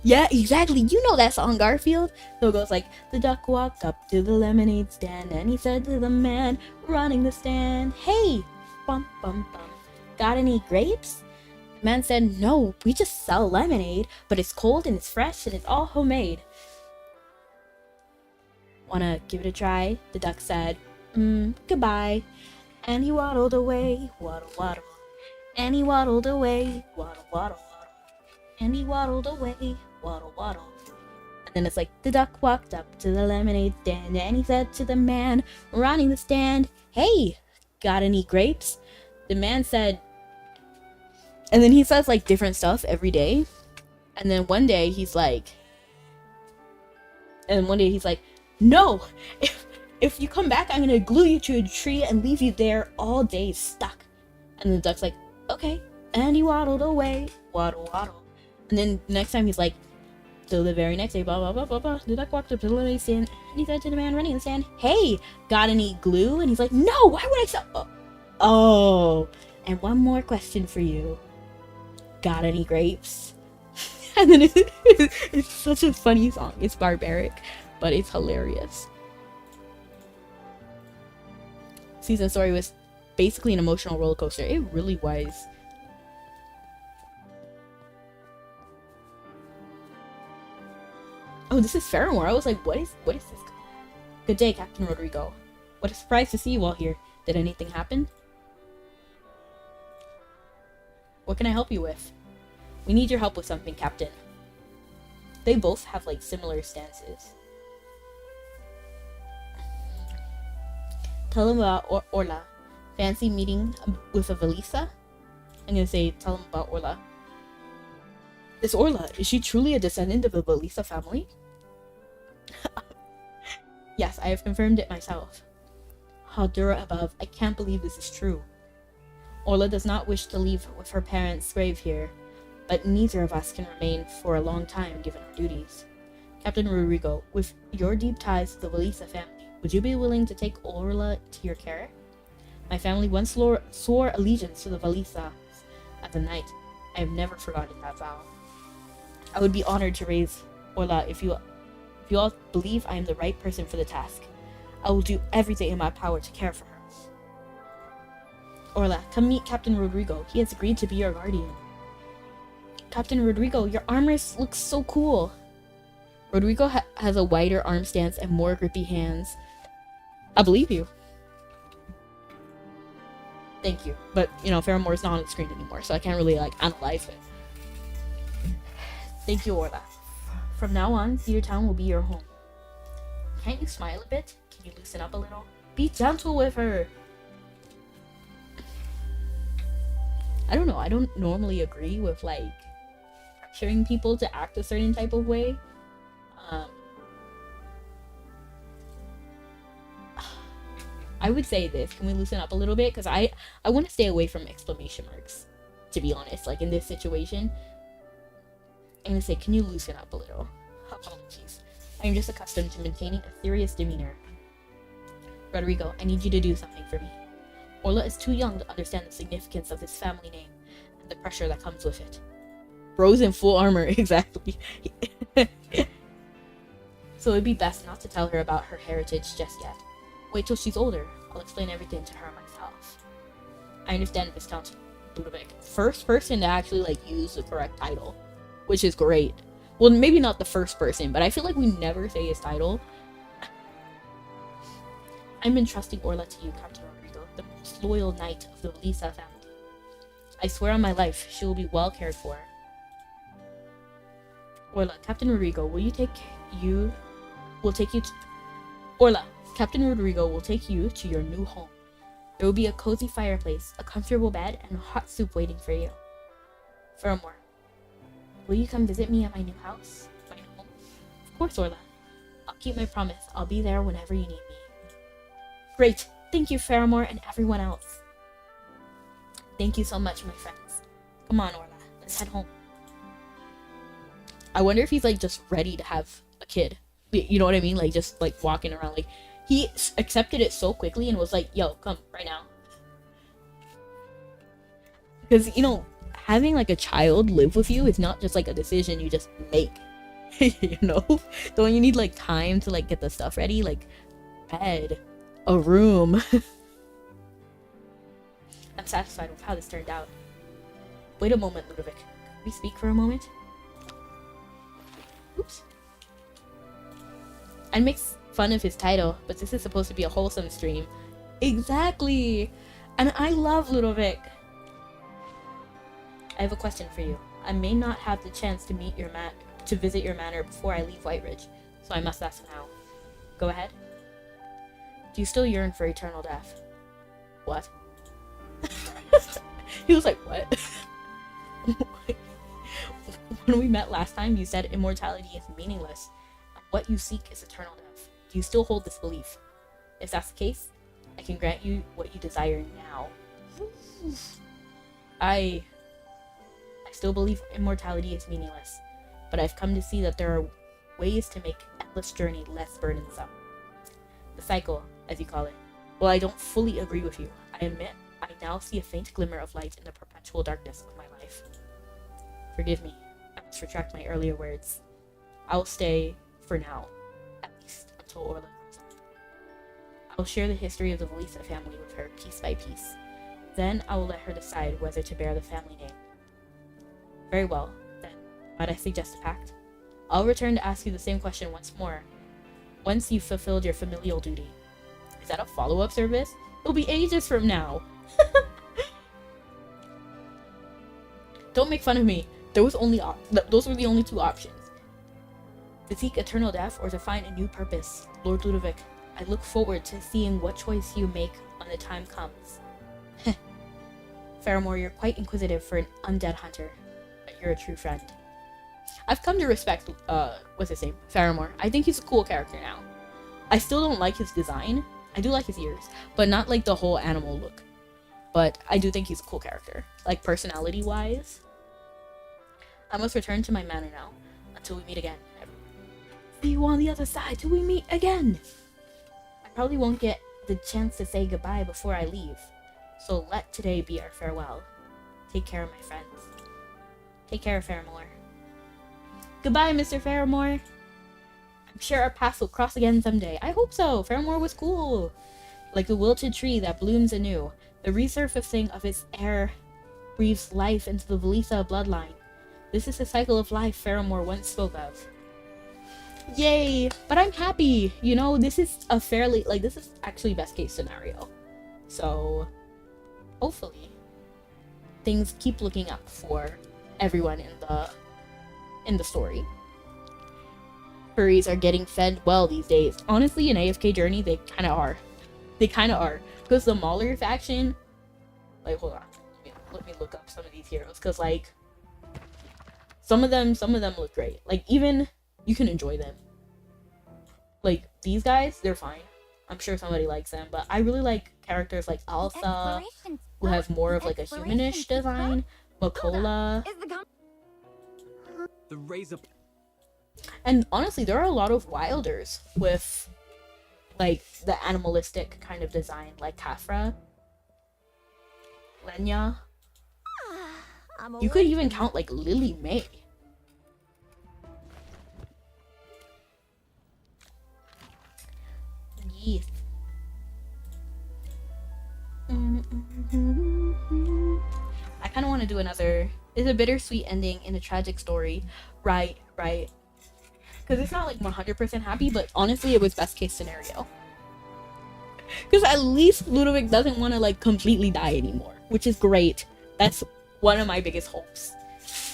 Yeah, exactly. You know that song, Garfield. So it goes like, the duck walked up to the lemonade stand and he said to the man running the stand, "Hey, bum bum bum. Got any grapes?" The man said, "No, we just sell lemonade, but it's cold and it's fresh and it's all homemade." Wanna give it a try? The duck said, goodbye. And he waddled away, waddle waddle. And he waddled away, waddle waddle waddle. And he waddled away, waddle waddle. And then it's like, the duck walked up to the lemonade stand and he said to the man running the stand, "Hey, got any grapes?" The man said, and then he says like different stuff every day. And then one day he's like, "No, if you come back, I'm gonna glue you to a tree and leave you there all day stuck." And the duck's like, "Okay." And he waddled away, waddle waddle. And then next time he's like, so the very next day, blah blah blah blah blah. The duck walked up to the lemonade stand and he said to the man running the stand, "Hey, got any glue?" And he's like, "No, why would I sell?" Oh, and one more question for you. Got any grapes? And then it's such a funny song. It's barbaric, but it's hilarious. Season story was basically an emotional roller coaster. It really was. Oh, this is Faramore. I was like, what is this? Good day, Captain Rodrigo. What a surprise to see you all here. Did anything happen? What can I help you with? We need your help with something, Captain. They both have like similar stances. Tell him about Orla. Fancy meeting with a Valisa? I'm gonna say, tell him about Orla. This Orla, is she truly a descendant of the Valisa family? Yes, I have confirmed it myself. Hadura above, I can't believe this is true. Orla does not wish to leave with her parents' grave here, but neither of us can remain for a long time given our duties. Captain Rodrigo, with your deep ties to the Valisa family, would you be willing to take Orla to your care? My family once swore allegiance to the Valisa as a knight. I have never forgotten that vow. I would be honored to raise Orla if you all believe I am the right person for the task. I will do everything in my power to care for her. Orla, come meet Captain Rodrigo. He has agreed to be your guardian. Captain Rodrigo, your armor looks so cool. Rodrigo has a wider arm stance and more grippy hands. I believe you. Thank you. But, you know, Faramore is not on the screen anymore, so I can't really, like, analyze it. Thank you, Orla. From now on, Cedar Town will be your home. Can't you smile a bit? Can you loosen up a little? Be gentle with her. I don't know, I don't normally agree with like pressuring people to act a certain type of way. Um, I would say this. Can we loosen up a little bit? Because I want to stay away from exclamation marks, to be honest. Like in this situation, I'm going to say, can you loosen up a little? Apologies. I'm just accustomed to maintaining a serious demeanor. Rodrigo, I need you to do something for me. Orla is too young to understand the significance of this family name and the pressure that comes with it. Bros in full armor, exactly. So it'd be best not to tell her about her heritage just yet. Wait till she's older. I'll explain everything to her myself. I understand, Viscount Ludovic. First person to actually like use the correct title, which is great. Well, maybe not the first person, but I feel like we never say his title. I'm entrusting Orla to you, Captain Rodrigo, the most loyal knight of the Lisa family. I swear on my life, she will be well cared for. Orla, Captain Rodrigo, will take you to your new home. There will be a cozy fireplace, a comfortable bed, and hot soup waiting for you. Furthermore, will you come visit me at my new house? My new home? Of course, Orla. I'll keep my promise. I'll be there whenever you need me. Great! Thank you, Faramore, and everyone else. Thank you so much, my friends. Come on, Orla. Let's head home. I wonder if he's, like, just ready to have a kid. You know what I mean? Like, just, like, walking around. Like, he accepted it so quickly and was like, yo, come, right now. Because, you know, having, like, a child live with you is not just, like, a decision you just make. You know? Don't you need, like, time to, like, get the stuff ready? Like, bed. A room. I'm satisfied with how this turned out. Wait a moment, Ludovic. Can we speak for a moment? Oops. I make fun of his title, but this is supposed to be a wholesome stream. Exactly! And I love Ludovic. I have a question for you. I may not have the chance to visit your manor before I leave Whiteridge, so I must ask now. Go ahead. Do you still yearn for eternal death? What? He was like, what? When we met last time, you said immortality is meaningless, and what you seek is eternal death. Do you still hold this belief? If that's the case, I can grant you what you desire now. I still believe immortality is meaningless, but I've come to see that there are ways to make endless journey less burdensome. The cycle, as you call it. Well, I don't fully agree with you. I admit I now see a faint glimmer of light in the perpetual darkness of my life. Forgive me. I must retract my earlier words. I will stay for now, at least until Orla comes home. I will share the history of the Valisa family with her piece by piece. Then I will let her decide whether to bear the family name. Very well, then. Might I suggest a pact? I'll return to ask you the same question once more, once you've fulfilled your familial duty. Is that a follow-up service? It'll be ages from now. Don't make fun of me. Those were the only two options. To seek eternal death or to find a new purpose. Lord Ludovic, I look forward to seeing what choice you make when the time comes. Faramore, you're quite inquisitive for an undead hunter, but you're a true friend. I've come to respect, what's his name? Faramore. I think he's a cool character now. I still don't like his design. I do like his ears, but not like the whole animal look. But I do think he's a cool character, like personality-wise. I must return to my manor now, until we meet again, everyone. See you on the other side till we meet again! I probably won't get the chance to say goodbye before I leave, so let today be our farewell. Take care, my friends. Take care, Faramore. Goodbye, Mr. Faramore! I'm sure our paths will cross again someday. I hope so! Faramore was cool! Like a wilted tree that blooms anew, the resurfacing of its air breathes life into the Valisa bloodline. This is the cycle of life Faramore once spoke of. Yay! But I'm happy! You know, this is this is actually best case scenario. So, hopefully, things keep looking up for everyone in the story. Furries are getting fed well these days. Honestly, in AFK Journey, they kind of are. They kind of are. Because the Mauler faction... Like, hold on. let me look up some of these heroes, because like some of them look great. Like even you can enjoy them. Like these guys, they're fine. I'm sure somebody likes them, but I really like characters like Alpha, who has more of like a humanish design. Makola. The razor. And honestly, there are a lot of wilders with like the animalistic kind of design, like Kafra, Lenya. You could even count like Lily May. Yes. I kind of want to do another. It's a bittersweet ending in a tragic story. Right. Because it's not like 100% happy, but honestly, it was best case scenario. Because at least Ludovic doesn't want to like completely die anymore, which is great. That's one of my biggest hopes.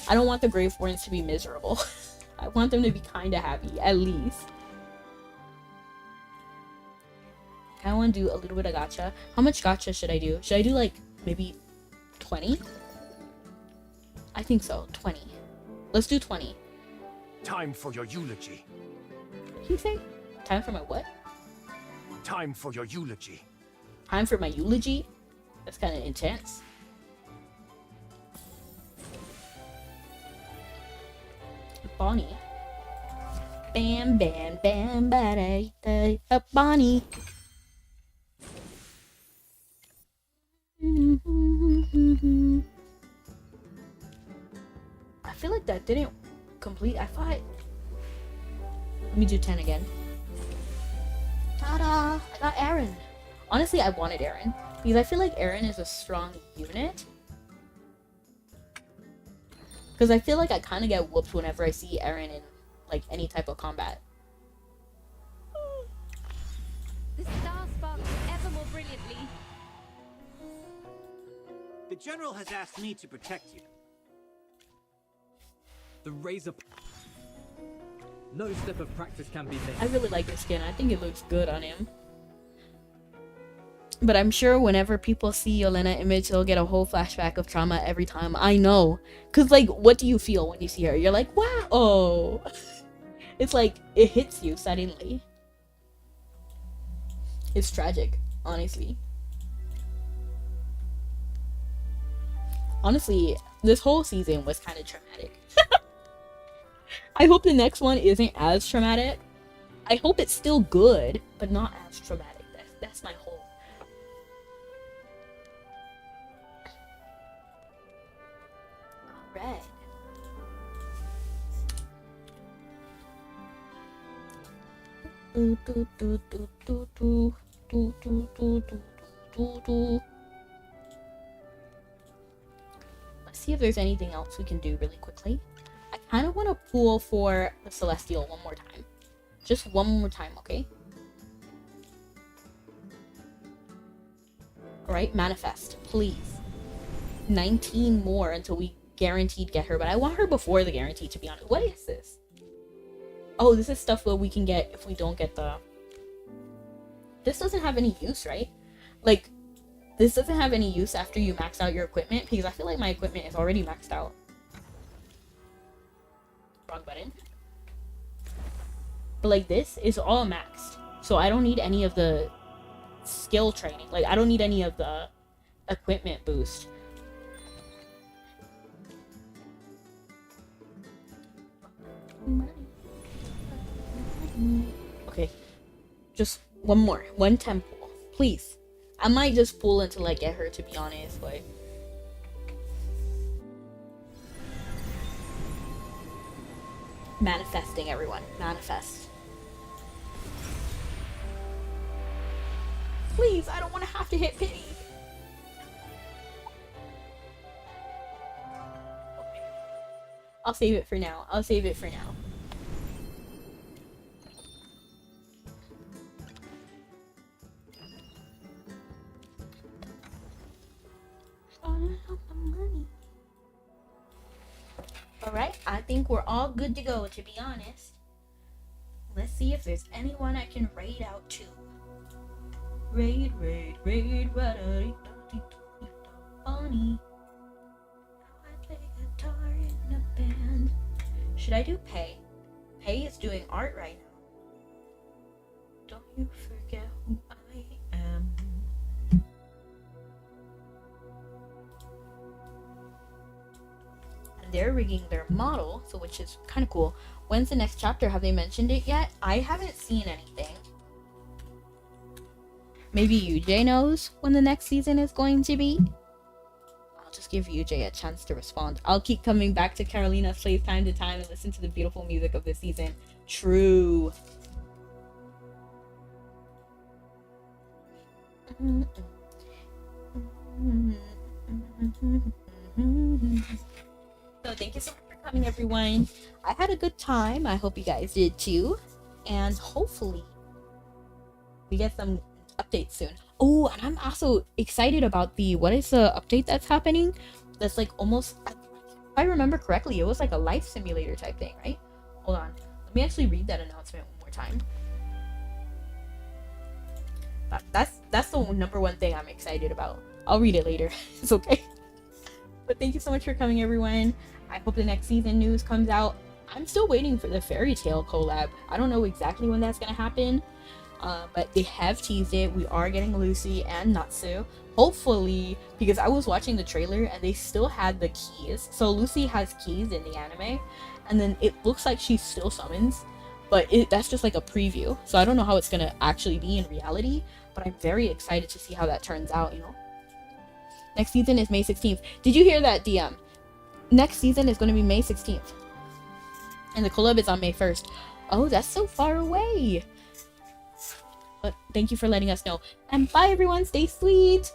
I don't want the Graveborns to be miserable. I want them to be kind of happy, at least. I want to do a little bit of gacha. How much gacha should I do? Should I do like maybe 20? I think so. 20. Let's do 20. Time for your eulogy. What did he say? Time for my what? Time for your eulogy. Time for my eulogy? That's kind of intense. Bonnie. Bam, bam, bam, ba-da, Bonnie. I feel like that didn't complete. I thought. Let me do 10 again. Ta-da! I got Aaron. Honestly, I wanted Aaron because I feel like Aaron is a strong unit. Because I feel like I kind of get whooped whenever I see Aaron in like any type of combat. The star sparkles ever more brilliantly. The General has asked me to protect you. The razor. No step of practice can be missed. I really like this skin. I think it looks good on him. But I'm sure whenever people see Yelena image, they'll get a whole flashback of trauma every time. I know. Because, like, what do you feel when you see her? You're like, wow. Oh. It's like, it hits you suddenly. It's tragic, honestly. Honestly, this whole season was kind of traumatic. I hope the next one isn't as traumatic. I hope it's still good, but not as traumatic. That's my hope. Red. Let's see if there's anything else we can do really quickly. I kind of want to pull for the Celestial one more time. Just one more time, okay? Alright, manifest, please. 19 more until we guaranteed get her, but I want her before the guarantee, to be honest. What is this? Oh, this is stuff that we can get if we don't get the... This doesn't have any use, right? Like, this doesn't have any use after you max out your equipment, because I feel like my equipment is already maxed out. Wrong button. But like this is all maxed, so I don't need any of the skill training. Like I don't need any of the equipment boost. Okay, just one more, one temple, please. I might just pull until I get her, to be honest, but manifesting, everyone. Manifest. Please, I don't want to have to hit pity. I'll save it for now. I'll save it for now. Alright, I think we're all good to go, to be honest. Let's see if there's anyone I can raid out to. Raid, funny. should I do Pei? Pei is doing art right now. Don't you forget who I am. And they're rigging their model, so which is kind of cool. When's the next chapter? Have they mentioned it yet? I haven't seen anything. Maybe UJ knows when the next season is going to be. I'll just give UJ a chance to respond. I'll keep coming back to Carolina's Place time to time and listen to the beautiful music of this season. True. So thank you so much for coming, everyone. I had a good time. I hope you guys did too. And hopefully we get some updates soon. Oh, and I'm also excited about what is the update that's happening? That's like almost, if I remember correctly, it was like a life simulator type thing, right? Hold on. Let me actually read that announcement one more time. That's the number one thing I'm excited about. I'll read it later. It's okay. But thank you so much for coming, everyone. I hope the next season news comes out. I'm still waiting for the Fairy Tale collab. I don't know exactly when that's gonna happen. But they have teased it. We are getting Lucy and Natsu. Hopefully, because I was watching the trailer and they still had the keys. So Lucy has keys in the anime. And then it looks like she still summons. But that's just like a preview. So I don't know how it's gonna actually be in reality. But I'm very excited to see how that turns out, you know? Next season is May 16th. Did you hear that, DM? Next season is going to be May 16th. And the collab is on May 1st. Oh, that's so far away. But thank you for letting us know. And bye, everyone. Stay sweet.